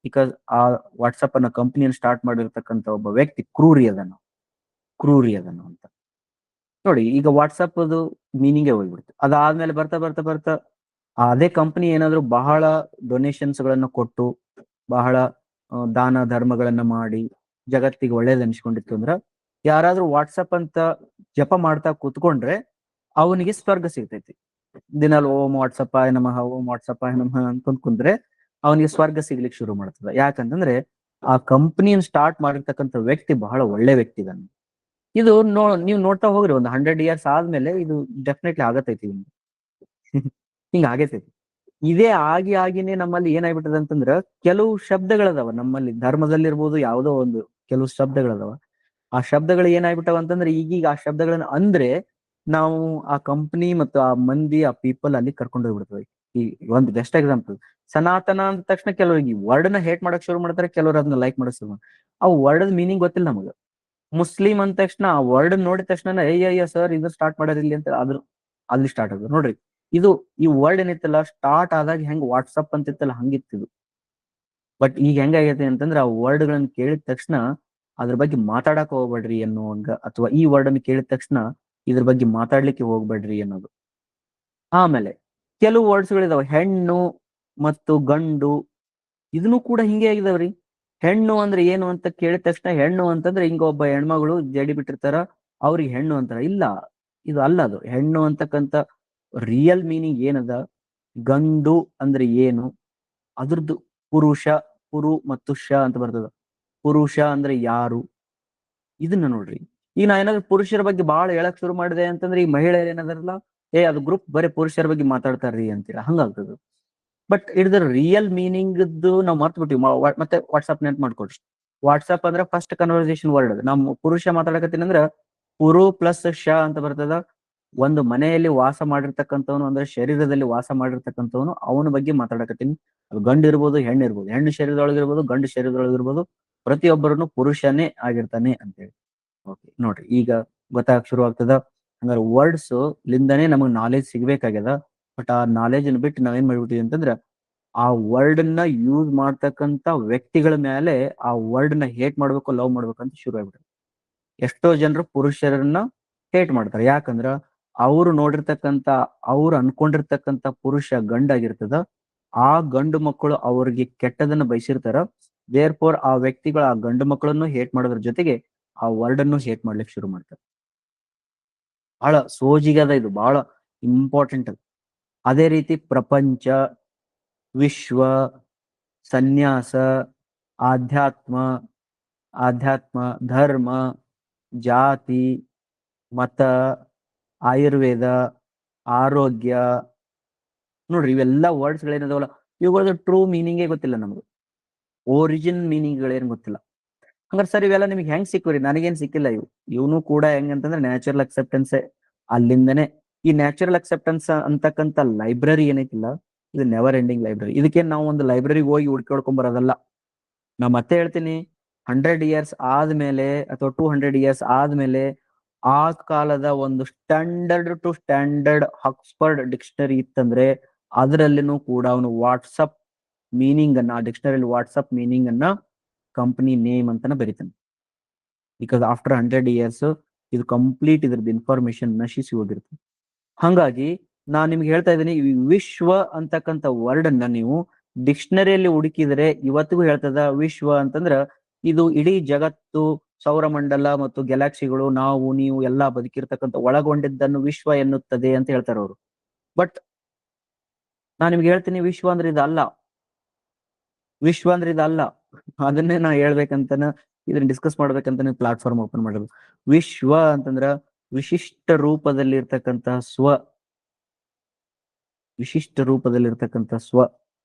ಬಿಕಾಸ್ ಆ ವಾಟ್ಸಪ್ ಅನ್ನ ಕಂಪ್ನಿಯನ್ನು ಸ್ಟಾರ್ಟ್ ಮಾಡಿರ್ತಕ್ಕಂಥ ಒಬ್ಬ ವ್ಯಕ್ತಿ ಕ್ರೂರಿ ಅದನ್ನು ಅಂತ ನೋಡಿ. ಈಗ ವಾಟ್ಸಪ್ ಅದು ಮೀನಿಂಗೇ ಹೋಗ್ಬಿಡ್ತು. ಅದಾದ್ಮೇಲೆ ಬರ್ತಾ ಬರ್ತಾ ಬರ್ತಾ ಅದೇ ಕಂಪನಿ ಏನಾದ್ರು ಬಹಳ ಡೊನೇಷನ್ಸ್ ಗಳನ್ನ ಕೊಟ್ಟು ಬಹಳ ದಾನ ಧರ್ಮಗಳನ್ನ ಮಾಡಿ ಜಗತ್ತಿಗೆ ಒಳ್ಳೇದ್ ಅನ್ಸ್ಕೊಂಡಿತ್ತು ಅಂದ್ರ ಯಾರಾದ್ರೂ ವಾಟ್ಸಪ್ ಅಂತ ಜಪ ಮಾಡ್ತಾ ಕೂತ್ಕೊಂಡ್ರೆ ಅವನಿಗೆ ಸ್ವರ್ಗ ಸಿಗ್ತೈತಿ. ದಿನಾಲು ಓಂ ವಾಟ್ಸಪ್ಪಾಯ ನಮಃ, ಓಂ ವಾಟ್ಸಪ್ಪಾಯ ನಮಃ ಅನ್ಕೊಂಡ್ ಕುಂದ್ರೆ ಅವನಿಗೆ ಸ್ವರ್ಗ ಸಿಗ್ಲಿಕ್ಕೆ ಶುರು ಮಾಡ್ತದ. ಯಾಕಂತಂದ್ರೆ ಆ ಕಂಪನಿಯನ್ನು ಸ್ಟಾರ್ಟ್ ಮಾಡಿರ್ತಕ್ಕಂಥ ವ್ಯಕ್ತಿ ಬಹಳ ಒಳ್ಳೆ ವ್ಯಕ್ತಿ ಇದಾನೆ. ಇದು ನೀವು ನೋಡ್ತಾ ಹೋಗ್ರಿ, ಒಂದು 100 ಇಯರ್ಸ್ ಆದ್ಮೇಲೆ ಇದು ಡೆಫಿನೆಟ್ಲಿ ಆಗತೈತಿ. ಹಿಂಗ ಆಗತೈತಿ. ಇದೇ ಆಗಿನೇ ನಮ್ಮಲ್ಲಿ ಏನಾಗ್ಬಿಟ್ಟದ ಅಂತಂದ್ರ ಕೆಲವು ಶಬ್ದಗಳದಾವ ನಮ್ಮಲ್ಲಿ, ಧರ್ಮದಲ್ಲಿರ್ಬೋದು, ಯಾವುದೋ ಒಂದು ಕೆಲವು ಶಬ್ದಗಳದಾವ. ಆ ಶಬ್ದಗಳು ಏನಾಗ್ಬಿಟ್ಟವ ಅಂತಂದ್ರೆ ಈಗೀಗ ಆ ಶಬ್ದಗಳನ್ನ ಅಂದ್ರೆ ನಾವು ಆ ಕಂಪನಿ ಮತ್ತು ಆ ಮಂದಿ ಆ ಪೀಪಲ್ ಅಲ್ಲಿ ಕರ್ಕೊಂಡು ಹೋಗ್ಬಿಡ್ತೇವೆ. ಈ ಒಂದು ಬೆಸ್ಟ್ ಎಕ್ಸಾಂಪಲ್ ಸನಾತನ ಅಂದ ತಕ್ಷಣ ಕೆಲವರಿಗೆ ಈ ವರ್ಡ್ ನ ಹೇಟ್ ಮಾಡಕ್ ಶುರು ಮಾಡ್ತಾರೆ, ಕೆಲವರು ಅದನ್ನ ಲೈಕ್ ಮಾಡಕ್ ಶುರು ಮಾಡ್ತಾರೆ. ಆ ವರ್ಡ್ ಮೀನಿಂಗ್ ಗೊತ್ತಿಲ್ಲ ನಮಗ. ಮುಸ್ಲಿಂ ಅಂದ ತಕ್ಷಣ ಆ ವರ್ಡ್ ನೋಡಿದ ತಕ್ಷಣ ಅಯ್ಯ ಸರ್ ಇದು ಸ್ಟಾರ್ಟ್ ಮಾಡೋದಿಲ್ಲ ಅಂತ ಅದ್ರ ಅಲ್ಲಿ ಸ್ಟಾರ್ಟ್ ಆಗೋದು ನೋಡ್ರಿ. ಇದು ಈ ವರ್ಡ್ ಏನಿತ್ತಲ್ಲ ಸ್ಟಾರ್ಟ್ ಆದಾಗ ಹೆಂಗ್ ವಾಟ್ಸಪ್ ಅಂತಿತ್ತಲ್ಲ ಹಂಗಿತ್ತಿದು. ಬಟ್ ಈಗ ಹೆಂಗಾಗೈತೆ ಅಂತಂದ್ರೆ ಆ ವರ್ಡ್ ಗಳನ್ನ ಕೇಳಿದ ತಕ್ಷಣ ಅದ್ರ ಬಗ್ಗೆ ಮಾತಾಡಕ್ ಹೋಗ್ಬೇಡ್ರಿ ಅನ್ನೋಂಗ, ಅಥವಾ ಈ ವರ್ಡ್ ಅನ್ನು ಕೇಳಿದ ತಕ್ಷಣ ಇದ್ರ ಬಗ್ಗೆ ಮಾತಾಡ್ಲಿಕ್ಕೆ ಹೋಗ್ಬೇಡ್ರಿ ಅನ್ನೋದು. ಆಮೇಲೆ ಕೆಲವು ವರ್ಡ್ಸ್ ಗಳಿದಾವ, ಹೆಣ್ಣು ಮತ್ತು ಗಂಡು, ಇದನ್ನು ಕೂಡ ಹಿಂಗೆ ಆಗಿದಾವ್ರಿ. ಹೆಣ್ಣು ಅಂದ್ರೆ ಏನು ಅಂತ ಕೇಳಿದ ತಕ್ಷಣ ಹೆಣ್ಣು ಅಂತಂದ್ರೆ ಹಿಂಗ ಒಬ್ಬ ಹೆಣ್ಮಗಳು ಜಡಿ ಬಿಟ್ಟಿರ್ತಾರ, ಅವ್ರಿಗೆ ಹೆಣ್ಣು ಅಂತಾರ. ಇಲ್ಲ, ಇದು ಅಲ್ಲ. ಅದು ಹೆಣ್ಣು ಅಂತಕ್ಕಂಥ ರಿಯಲ್ ಮೀನಿಂಗ್ ಏನದ, ಗಂಡು ಅಂದ್ರೆ ಏನು, ಅದ್ರದ್ದು ಪುರುಷ, ಪುರು ಮತ್ತು ಶ ಅಂತ ಬರ್ತದ. ಪುರುಷ ಅಂದ್ರೆ ಯಾರು, ಇದನ್ನ ನೋಡ್ರಿ. ಈಗ ನಾ ಏನಾದ್ರು ಪುರುಷರ ಬಗ್ಗೆ ಬಹಳ ಹೇಳಕ್ ಶುರು ಮಾಡಿದೆ ಅಂತಂದ್ರೆ ಈ ಮಹಿಳೆಯರು ಏನಾದ್ರಲ್ಲ ಅದು ಗ್ರೂಪ್ ಬರೀ ಪುರುಷರ ಬಗ್ಗೆ ಮಾತಾಡ್ತಾರ್ರಿ ಅಂತೀರ, ಹಂಗಾಗ್ತದ. ಬಟ್ ಇದ್ರ ರಿಯಲ್ ಮೀನಿಂಗ್ ನಾವು ಮರ್ತು ಬಿಟ್ಟಿವಿ. ಮತ್ತೆ ವಾಟ್ಸ್ಆಪ್ ನೆನ್ಪ್ ಮಾಡ್ಕೊಡ್ರಿ. ವಾಟ್ಸ್ಆಪ್ ಅಂದ್ರೆ ಫಸ್ಟ್ ಕನ್ವರ್ಸೇಷನ್ ವರ್ಡ್ ಅದು. ನಾವು ಪುರುಷ ಮಾತಾಡಕತ್ತೀನಿ ಅಂದ್ರೆ ಪುರು ಪ್ಲಸ್ ಶ ಅಂತ ಬರ್ತದ. ಒಂದು ಮನೆಯಲ್ಲಿ ವಾಸ ಮಾಡಿರ್ತಕ್ಕಂಥವನು ಅಂದ್ರೆ ಶರೀರದಲ್ಲಿ ವಾಸ ಮಾಡಿರ್ತಕ್ಕಂಥವನು, ಅವನ ಬಗ್ಗೆ ಮಾತಾಡಕತ್ತೀನಿ. ಅದು ಗಂಡು ಇರ್ಬೋದು, ಹೆಣ್ಣು ಇರ್ಬೋದು, ಹೆಣ್ಣು ಶರೀರದೊಳಗಿರ್ಬೋದು, ಗಂಡು ಶರೀರದೊಳಗಿರ್ಬೋದು, ಪ್ರತಿಯೊಬ್ಬರನ್ನು ಪುರುಷನೇ ಆಗಿರ್ತಾನೆ ಅಂತೇಳಿ. ಓಕೆ ನೋಡ್ರಿ, ಈಗ ಗೊತ್ತಾಗಕ್ ಶುರು ಆಗ್ತದ. ಹಂಗಾರೆ ವರ್ಡ್ಸ್ ಲಿಂದನೇ ನಮಗ್ ನಾಲೆಜ್ ಸಿಗ್ಬೇಕಾಗ್ಯದ. ಬಟ್ ಆ ನಾಲೆಜ್ ಅನ್ನು ಬಿಟ್ಟು ನಾವೇನ್ ಮಾಡ್ಬಿಟ್ಟಿವಿ ಅಂತಂದ್ರ ಆ ವರ್ಡ್ ನ ಯೂಸ್ ಮಾಡ್ತಕ್ಕಂಥ ವ್ಯಕ್ತಿಗಳ ಮೇಲೆ ಆ ವರ್ಡ್ ನ ಹೇಟ್ ಮಾಡ್ಬೇಕು, ಲವ್ ಮಾಡ್ಬೇಕಂತ ಶುರು ಆಗ್ಬಿಟ್ರೆ. ಎಷ್ಟೋ ಜನರು ಪುರುಷರನ್ನ ಹೇಟ್ ಮಾಡ್ತಾರೆ. ಯಾಕಂದ್ರ ಅವ್ರು ನೋಡಿರ್ತಕ್ಕಂಥ, ಅವ್ರು ಅನ್ಕೊಂಡಿರ್ತಕ್ಕಂಥ ಪುರುಷ ಗಂಡಾಗಿರ್ತದ. ಆ ಗಂಡು ಮಕ್ಕಳು ಅವ್ರಿಗೆ ಕೆಟ್ಟದನ್ನ ಬಯಸಿರ್ತಾರ. ದೇರ್ ಫೋರ್ ಆ ವ್ಯಕ್ತಿಗಳು ಆ ಗಂಡು ಮಕ್ಕಳನ್ನು ಹೇಟ್ ಮಾಡೋದ್ರ ಜೊತೆಗೆ ಆ ವರ್ಡ್ ಅನ್ನು ಹೇಟ್ ಮಾಡ್ಲಿಕ್ಕೆ ಶುರು ಮಾಡ್ತಾರೆ. ಬಹಳ ಸೋಜಿಗದ, ಇದು ಬಹಳ ಇಂಪಾರ್ಟೆಂಟ್. ಅದೇ ರೀತಿ ಪ್ರಪಂಚ, ವಿಶ್ವ, ಸನ್ಯಾಸ, ಆಧ್ಯಾತ್ಮ, ಧರ್ಮ, ಜಾತಿ, ಮತ, ಆಯುರ್ವೇದ, ಆರೋಗ್ಯ, ನೋಡ್ರಿ ಇವೆಲ್ಲ ವರ್ಡ್ಸ್ ಗಳೇನದವಲ್ಲ ಇವುಗಳ ಟ್ರೂ ಮೀನಿಂಗೇ ಗೊತ್ತಿಲ್ಲ ನಮ್ಗೆ, ಒರಿಜಿನ್ ಮೀನಿಂಗ್ಗಳೇನು ಗೊತ್ತಿಲ್ಲ. ಹಂಗಾರೆ ಸರ್ ಇವೆಲ್ಲ ನಿಮ್ಗೆ ಹೆಂಗ್ ಸಿಕ್ವ್ರಿ? ನನಗೇನ್ ಸಿಕ್ಕಿಲ್ಲ ಇವನು ಕೂಡ ಹೆಂಗಂತಂದ್ರೆ ನ್ಯಾಚುರಲ್ ಅಕ್ಸೆಪ್ಟೆನ್ಸ್ ಅಲ್ಲಿಂದನೇ. ಈ ನ್ಯಾಚುರಲ್ ಅಕ್ಸೆಪ್ಟೆನ್ಸ್ ಅಂತಕ್ಕಂಥ ಲೈಬ್ರರಿ ಏನೈತಿಲ್ಲ, ಇದು ನೆವರ್ ಎಂಡಿಂಗ್ ಲೈಬ್ರರಿ. ಇದಕ್ಕೆ ನಾವು ಒಂದು ಲೈಬ್ರರಿಗೆ ಹೋಗಿ ಹುಡ್ಕೊಡ್ಕೊಂಡ್ ಬರೋದಲ್ಲ. ನಾ ಮತ್ತೆ ಹೇಳ್ತೀನಿ, 100 years ಆದ್ಮೇಲೆ ಅಥವಾ 200 years ಆದ್ಮೇಲೆ ಆ ಕಾಲದ ಒಂದು standard to standard Oxford dictionary ಇತ್ತಂದ್ರೆ ಅದರಲ್ಲಿನೂ ಕೂಡ ಅವನು ವಾಟ್ಸಪ್ ಮೀನಿಂಗ್ ಅನ್ನ, ಆ ಡಿಕ್ಷನರಿಯಲ್ಲಿ ವಾಟ್ಸಪ್ ಮೀನಿಂಗ್ ಅನ್ನ ಕಂಪನಿ ನೇಮ್ ಅಂತಾನೆ ಬರೀತಾನೆ. ಬಿಕಾಸ್ ಆಫ್ಟರ್ 100 years ಇದು ಕಂಪ್ಲೀಟ್ ಇದ್ರದ್ದು ಇನ್ಫಾರ್ಮೇಶನ್ ನಶಿಸಿ ಹೋಗಿರುತ್ತೆ. ಹಾಗಾಗಿ ನಾನ್ ನಿಮ್ಗೆ ಹೇಳ್ತಾ ಇದ್ದೀನಿ, ವಿಶ್ವ ಅಂತಕ್ಕಂಥ ವರ್ಡ್ ಅನ್ನ ನೀವು ಡಿಕ್ಷನರಿಯಲ್ಲಿ ಹುಡುಕಿದ್ರೆ ಇವತ್ತಿಗೂ ಹೇಳ್ತದ ವಿಶ್ವ ಅಂತಂದ್ರ ಇದು ಇಡೀ ಜಗತ್ತು, ಸೌರಮಂಡಲ ಮತ್ತು ಗ್ಯಾಲಕ್ಸಿಗಳು, ನಾವು ನೀವು ಎಲ್ಲಾ ಬದುಕಿರ್ತಕ್ಕಂಥ ಒಳಗೊಂಡಿದ್ದನ್ನು ವಿಶ್ವ ಎನ್ನುತ್ತದೆ ಅಂತ ಹೇಳ್ತಾರೆ ಅವರು. ಬಟ್ ನಾನ್ ನಿಮ್ಗೆ ಹೇಳ್ತೀನಿ, ವಿಶ್ವ ಅಂದ್ರೆ ಇದಲ್ಲ, ವಿಶ್ವ ಅಂದ್ರೆ ಇದಲ್ಲ. ಅದನ್ನೇ ನಾ ಹೇಳ್ಬೇಕಂತನ ಇದನ್ನ ಡಿಸ್ಕಸ್ ಮಾಡ್ಬೇಕಂತಾನೆ ಪ್ಲಾಟ್ಫಾರ್ಮ್ ಓಪನ್ ಮಾಡೋದು. ವಿಶ್ವ ಅಂತಂದ್ರ ವಿಶಿಷ್ಟ ರೂಪದಲ್ಲಿರ್ತಕ್ಕಂತಹ ಸ್ವ, ವಿಶಿಷ್ಟ ರೂಪದಲ್ಲಿರ್ತಕ್ಕಂಥ ಸ್ವ.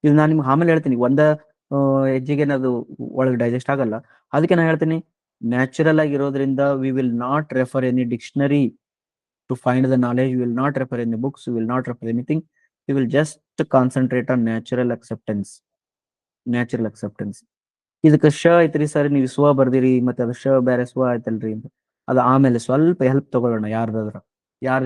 ಇದು ನಾನು ನಿಮ್ಗೆ ಆಮೇಲೆ ಹೇಳ್ತೀನಿ, ಒಂದ ಹೆಜ್ಜೆಗೆ ಅದು ಒಳಗೆ ಡೈಜೆಸ್ಟ್ ಆಗಲ್ಲ. ಅದಕ್ಕೆ ನಾನು ಹೇಳ್ತೀನಿ, ನ್ಯಾಚುರಲ್ ಆಗಿರೋದ್ರಿಂದ we will not refer any dictionary to find the knowledge, we will not refer any books, we will not refer anything, we will just concentrate on natural acceptance. Natural acceptance. ಇದಕ್ಕೆ ಶ ಐತ್ರಿ ಸರ್, ನೀವು ಸ್ವ ಬರ್ದಿರಿ, ಮತ್ತೆ ಅದು ಶ ಬೇರೆ ಸ್ವ ಆಯ್ತಲ್ರಿ ಅಂತ. ಅದು ಆಮೇಲೆ ಸ್ವಲ್ಪ ಹೆಲ್ಪ್ ತಗೊಳ್ಳೋಣ. ಯಾರ್ದಾದ್ರ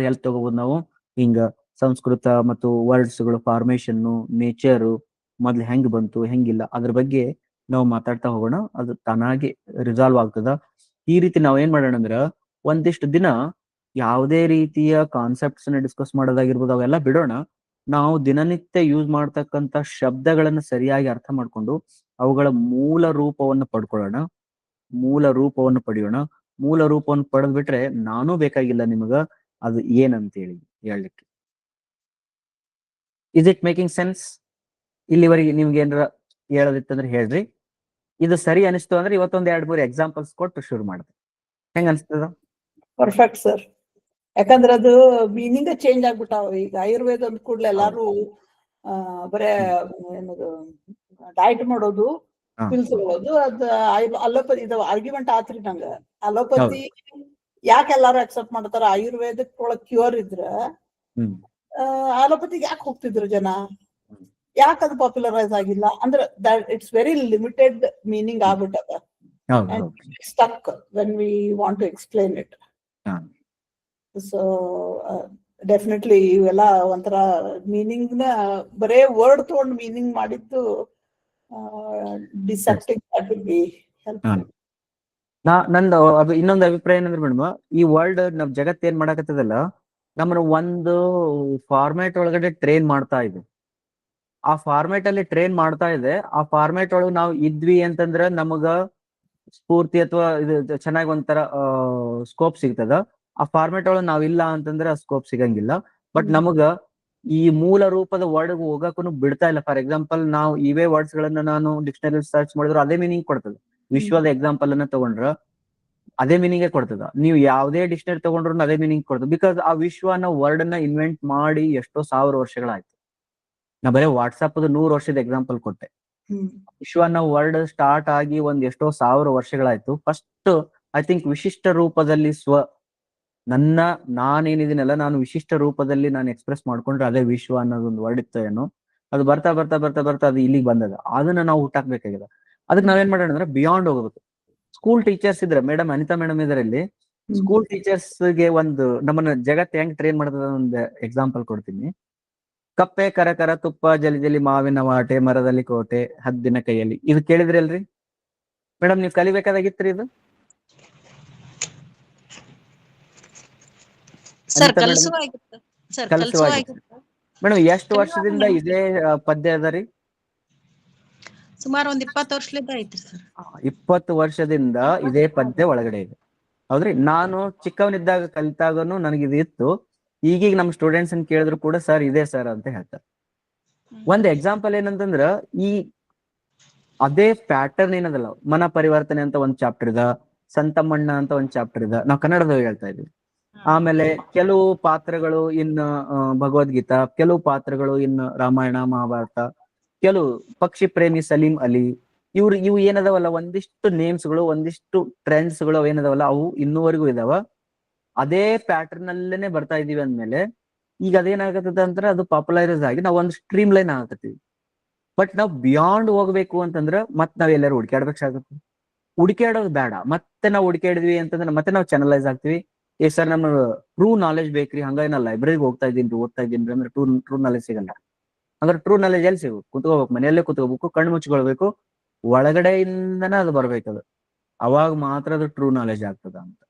ಹೆಲ್ಪ್ ತಗೋಬಹುದು ನಾವು? ಹಿಂಗ ಸಂಸ್ಕೃತ ಮತ್ತು ವರ್ಡ್ಸ್ಗಳು ಫಾರ್ಮೇಶನ್ನು, ನೇಚರು ಮೊದ್ಲು ಹೆಂಗ್ ಬಂತು ಹೆಂಗಿಲ್ಲ ಅದ್ರ ಬಗ್ಗೆ ನಾವು ಮಾತಾಡ್ತಾ ಹೋಗೋಣ. ಅದು ತಾನಾಗಿ ರಿಸಾಲ್ವ್ ಆಗ್ತದ. ಈ ರೀತಿ ನಾವ್ ಏನ್ ಮಾಡೋಣ ಅಂದ್ರ, ಒಂದಿಷ್ಟು ದಿನ ಯಾವುದೇ ರೀತಿಯ ಕಾನ್ಸೆಪ್ಟ್ಸ್ ನ ಡಿಸ್ಕಸ್ ಮಾಡೋದಾಗಿರ್ಬೋದು ಅವೆಲ್ಲ ಬಿಡೋಣ. ನಾವು ದಿನನಿತ್ಯ ಯೂಸ್ ಮಾಡ್ತಕ್ಕಂಥ ಶಬ್ದಗಳನ್ನ ಸರಿಯಾಗಿ ಅರ್ಥ ಮಾಡ್ಕೊಂಡು ಅವುಗಳ ಮೂಲ ರೂಪವನ್ನು ಪಡ್ಕೊಳ್ಳೋಣ, ಮೂಲ ರೂಪವನ್ನು ಪಡೆಯೋಣ. ಮೂಲ ರೂಪವನ್ನು ಪಡೆದ್ ಬಿಟ್ರೆ ನಾನೂ ಬೇಕಾಗಿಲ್ಲ ನಿಮಗ ಅದು ಏನಂತೇಳಿ ಹೇಳಲಿಕ್ಕೆ. Is it making sense? ಇಲ್ಲಿವರೆಗೆ ನಿಮ್ಗೆ ಏನಾರ ಹೇಳೋದಿತ್ತಂದ್ರೆ ಹೇಳ್ರಿ. ಇದು ಸರಿ ಅನಿಸ್ತು ಅಂದ್ರೆ ಇವತ್ತೊಂದ್ 2-3 ಎಕ್ಸಾಂಪಲ್ಸ್ ಕೊಟ್ಟು ಶುರು ಮಾಡಿದೆ. ಹೆಂಗ ಅನಿಸ್ತದ? Perfect sir. ಯಾಕಂದ್ರೆ ಅದು ಮೀನಿಂಗ್ ಚೇಂಜ್ ಆಗ್ಬಿಟ್ಟಾವ. ಈಗ ಆಯುರ್ವೇದ ಅಂದ ಕೂಡಲೇ ಎಲ್ಲಾರು ಬರೇ ಏನದು ಡಯಟ್ ಮಾಡೋದು, ಪಿಲ್ಸ್ ತಗೊಳ್ಳೋದು, ಅದ ಅಲೋಪತಿ ಇದು ಆರ್ಗ್ಯುಮೆಂಟ್ ಆತ್ರಿ ನಂಗ. ಅಲೋಪತಿ ಯಾಕೆ ಎಲ್ಲಾರು ಅಕ್ಸೆಪ್ಟ್ ಮಾಡ್ತಾರ? ಆಯುರ್ವೇದಕ್ ಒಳಗ್ ಕ್ಯೂರ್ ಇದ್ರ ಅಲೋಪತಿಗೆ ಯಾಕೆ ಹೋಗ್ತಿದ್ರು ಜನ? ಯಾಕೆ ಅದು ಪಾಪ್ಯುಲರೈಸ್ ಆಗಿಲ್ಲ? ಅಂದ್ರೆ ಇಟ್ಸ್ ವೆರಿ ಲಿಮಿಟೆಡ್ ಮೀನಿಂಗ್ ಆಗ್ಬಿಟ್ಟದ. Stuck when we want to explain it. So definitely ಇವೆಲ್ಲ ಒಂಥರ ಮೀನಿಂಗ್ ನ ಬರೇ ವರ್ಡ್ ತಗೊಂಡು ಮೀನಿಂಗ್ ಮಾಡಿದ್ದು deceiving. That will be helpful. ನಂದು ಇನ್ನೊಂದು ಅಭಿಪ್ರಾಯ ಏನಂದ್ರೆ ಮೇಡಮ್, ಈ ವರ್ಲ್ಡ್ ನಮ್ ಜಗತ್ ಏನ್ ಮಾಡಕತ್ತದಲ್ಲ, ನಮ್ಮನ್ನ ಒಂದು ಫಾರ್ಮ್ಯಾಟ್ ಒಳಗಡೆ ಟ್ರೈನ್ ಮಾಡ್ತಾ ಇದೆ. ಆ ಫಾರ್ಮ್ಯಾಟ್ ಅಲ್ಲಿ ಟ್ರೈನ್ ಮಾಡ್ತಾ ಇದೆ. ಆ ಫಾರ್ಮ್ಯಾಟ್ ಒಳಗೆ ನಾವು ಇದ್ವಿ ಅಂತಂದ್ರ ನಮಗ ಸ್ಫೂರ್ತಿ ಅಥವಾ ಇದು ಚೆನ್ನಾಗಿ ಒಂಥರ ಸ್ಕೋಪ್ ಸಿಗ್ತದ. ಆ ಫಾರ್ಮ್ಯಾಟ್ ಒಳಗೆ ನಾವಿಲ್ಲ ಅಂತಂದ್ರೆ ಆ ಸ್ಕೋಪ್ ಸಿಗಂಗಿಲ್ಲ. ಬಟ್ ನಮಗ ಈ ಮೂಲ ರೂಪದ ವರ್ಡ್ ಹೋಗಕ್ಕೂ ಬಿಡ್ತಾ ಇಲ್ಲ. ಫಾರ್ ಎಕ್ಸಾಂಪಲ್, ನಾವು ಇವೇ ವರ್ಡ್ಸ್ ಗಳನ್ನ ನಾನು ಡಿಕ್ಷನರಿ ಸರ್ಚ್ ಮಾಡಿದ್ರು ಅದೇ ಮೀನಿಂಗ್ ಕೊಡ್ತದೆ. ವಿಶ್ವದ ಎಕ್ಸಾಂಪಲ್ ಅನ್ನ ತಗೊಂಡ್ರ ಅದೇ ಮೀನಿಂಗ್ ಕೊಡ್ತದ. ನೀವು ಯಾವುದೇ ಡಿಕ್ಷನರಿ ತಗೊಂಡ್ರು ಅದೇ ಮೀನಿಂಗ್ ಕೊಡ್ತದೆ. ಬಿಕಾಸ್ ಆ ವಿಶ್ವ ಅನ್ನೋ ವರ್ಡ್ ಅನ್ನ ಇನ್ವೆಂಟ್ ಮಾಡಿ ಎಷ್ಟೋ 1000 ವರ್ಷಗಳಾಯ್ತು. ನಾ ಬರೀ ವಾಟ್ಸಪ್ 100 ವರ್ಷದ ಎಕ್ಸಾಂಪಲ್ ಕೊಟ್ಟೆ. ವಿಶ್ವ ಅನ್ನೋ ವರ್ಡ್ ಸ್ಟಾರ್ಟ್ ಆಗಿ ಒಂದ್ ಎಷ್ಟೋ 1000 ವರ್ಷಗಳಾಯ್ತು. ಫಸ್ಟ್ ಐ ಥಿಂಕ್ ವಿಶಿಷ್ಟ ರೂಪದಲ್ಲಿ ಸ್ವ, ನಾನೇನಿದ್ದೀನಲ್ಲ ನಾನು ವಿಶಿಷ್ಟ ರೂಪದಲ್ಲಿ ನಾನು ಎಕ್ಸ್ಪ್ರೆಸ್ ಮಾಡ್ಕೊಂಡ್ರೆ ಅದೇ ವಿಶ್ವ ಅನ್ನೋದೊಂದು ವರ್ಡ್ ಇತ್ತು ಏನೋ. ಅದು ಬರ್ತಾ ಬರ್ತಾ ಬರ್ತಾ ಬರ್ತಾ ಅದು ಇಲ್ಲಿಗೆ ಬಂದದ. ಅದನ್ನ ನಾವು ಹುಟ್ಟಾಕ್ಬೇಕಾಗಿದೆ. ಅದಕ್ಕೆ ನಾವೇನ್ ಮಾಡೋಣ ಅಂದ್ರೆ ಬಿಯಾಂಡ್ ಹೋಗ್ಬೇಕು. ಸ್ಕೂಲ್ ಟೀಚರ್ಸ್ ಇದ್ರೆ, ಮೇಡಮ್ ಅನಿತಾ ಮೇಡಮ್ ಇದರಲ್ಲಿ ಸ್ಕೂಲ್ ಟೀಚರ್ಸ್ ಗೆ ಒಂದು ನಮ್ಮನ್ನ ಜಗತ್ ಹೆಂಗ್ ಟ್ರೈನ್ ಮಾಡ್ತದ ಒಂದು ಎಕ್ಸಾಂಪಲ್ ಕೊಡ್ತೀನಿ. ಕಪ್ಪೆ ಕರ ಕರ ತುಪ್ಪ ಜಲಿ ಜಲಿ ಮಾವಿನ ವಾಟೆ ಮರದಲ್ಲಿ ಕೋಟೆ ಹದ್ದಿನ ಕೈಯಲ್ಲಿ. ಇದು ಕೇಳಿದ್ರಿ ಅಲ್ರಿ ಮೇಡಮ್? ನೀವು ಕಲಿಬೇಕಾದಾಗಿತ್ರಿ ಇದು? ಮೇಡಮ್ ಎಷ್ಟು ವರ್ಷದಿಂದ ಇದೇ ಪದ್ಯ ಅದ ರೀ? ಸುಮಾರು ಒಂದ್ 20 ವರ್ಷದಿಂದ ಐತ್ರಿ ಸರ್. 20 ವರ್ಷದಿಂದ ಇದೇ ಪದ್ಯ ಒಳಗಡೆ ಇದೆ. ಹೌದ್ರಿ? ನಾನು ಚಿಕ್ಕವನಿದ್ದಾಗ ಕಲಿತಾಗನು ನನಗೆ ಇದು ಇತ್ತು. ಈಗೀಗ ನಮ್ ಸ್ಟೂಡೆಂಟ್ಸ್ ಅನ್ ಕೇಳಿದ್ರು ಕೂಡ ಸರ್ ಇದೆ ಸರ್ ಅಂತ ಹೇಳ್ತಾರೆ. ಒಂದ್ ಎಕ್ಸಾಂಪಲ್ ಏನಂತಂದ್ರ, ಈ ಅದೇ ಪ್ಯಾಟರ್ನ್ ಏನದಲ್ಲ, ಮನ ಪರಿವರ್ತನೆ ಅಂತ ಒಂದ್ ಚಾಪ್ಟರ್ ಇದ, ಸಂತಮಣ್ಣ ಅಂತ ಒಂದ್ ಚಾಪ್ಟರ್ ಇದ, ನಾವು ಕನ್ನಡದಾಗ ಹೇಳ್ತಾ ಇದ್ವಿ. ಆಮೇಲೆ ಕೆಲವು ಪಾತ್ರಗಳು ಇನ್ ಭಗವದ್ಗೀತಾ, ಕೆಲವು ಪಾತ್ರಗಳು ಇನ್ ರಾಮಾಯಣ ಮಹಾಭಾರತ, ಕೆಲವು ಪಕ್ಷಿ ಪ್ರೇಮಿ ಸಲೀಂ ಅಲಿ, ಇವು ಏನದಾವಲ್ಲ, ಒಂದಿಷ್ಟು ನೇಮ್ಸ್ಗಳು, ಒಂದಿಷ್ಟು ಟ್ರೆಂಡ್ಸ್ಗಳು ಏನದಾವಲ್ಲ, ಅವು ಇನ್ನೂವರೆಗೂ ಇದಾವ. ಅದೇ ಪ್ಯಾಟರ್ನ್ ಅಲ್ಲೇನೆ ಬರ್ತಾ ಇದೀವಿ ಅಂದ್ಮೇಲೆ ಈಗ ಅದೇನಾಗತ್ತದ ಅಂದ್ರೆ ಅದು ಪಾಪ್ಯುಲರೈಸ್ ಆಗಿ ನಾವು ಒಂದು ಸ್ಟ್ರೀಮ್ ಲೈನ್ ಆಗತ್ತೀವಿ. ಬಟ್ ನಾವು ಬಿಯಾಂಡ್ ಹೋಗ್ಬೇಕು ಅಂತಂದ್ರ ಮತ್ ನಾವ್ ಎಲ್ಲರೂ ಹುಡುಕಾಡ್ಬೇಕಾಗತ್ತೆ. ಹುಡುಕಾಡೋದು ಬೇಡ, ಮತ್ತೆ ನಾವು ಹುಡುಕಾಡಿದ್ವಿ ಅಂತಂದ್ರೆ ಮತ್ತೆ ನಾವು ಚಾನಲೈಸ್ ಆಗ್ತೀವಿ. ಸರ್ ನಮ್ಮ ಟ್ರೂ ನಾಲೆಜ್ ಬೇಕ್ರಿ, ಹಂಗಾಗಿ ನಾ ಲೈಬ್ರರಿಗೆ ಹೋಗ್ತಾ ಇದ್ದೀನಿ ಓದ್ತಾ ಇದ್ದೀನಿ ಅಂದ್ರೆ ಟ್ರೂ ನಾಲೆಜ್ ಸಿಗಲ್ಲ. ಅಂದ್ರೆ ಟ್ರೂ ನಾಲೆಜ್ ಎಲ್ಲಿ ಸಿಗು? ಕುತ್ಕೋಬೇಕು, ಮನೆಯಲ್ಲೇ ಕುತ್ಕೋಬೇಕು, ಕಣ್ಣು ಮುಚ್ಕೊಳ್ಬೇಕು, ಒಳಗಡೆಯಿಂದನೇ ಅದು ಬರ್ಬೇಕದು. ಅವಾಗ ಮಾತ್ರ ಅದು ಟ್ರೂ ನಾಲೆಜ್ ಆಗ್ತದ ಅಂತ.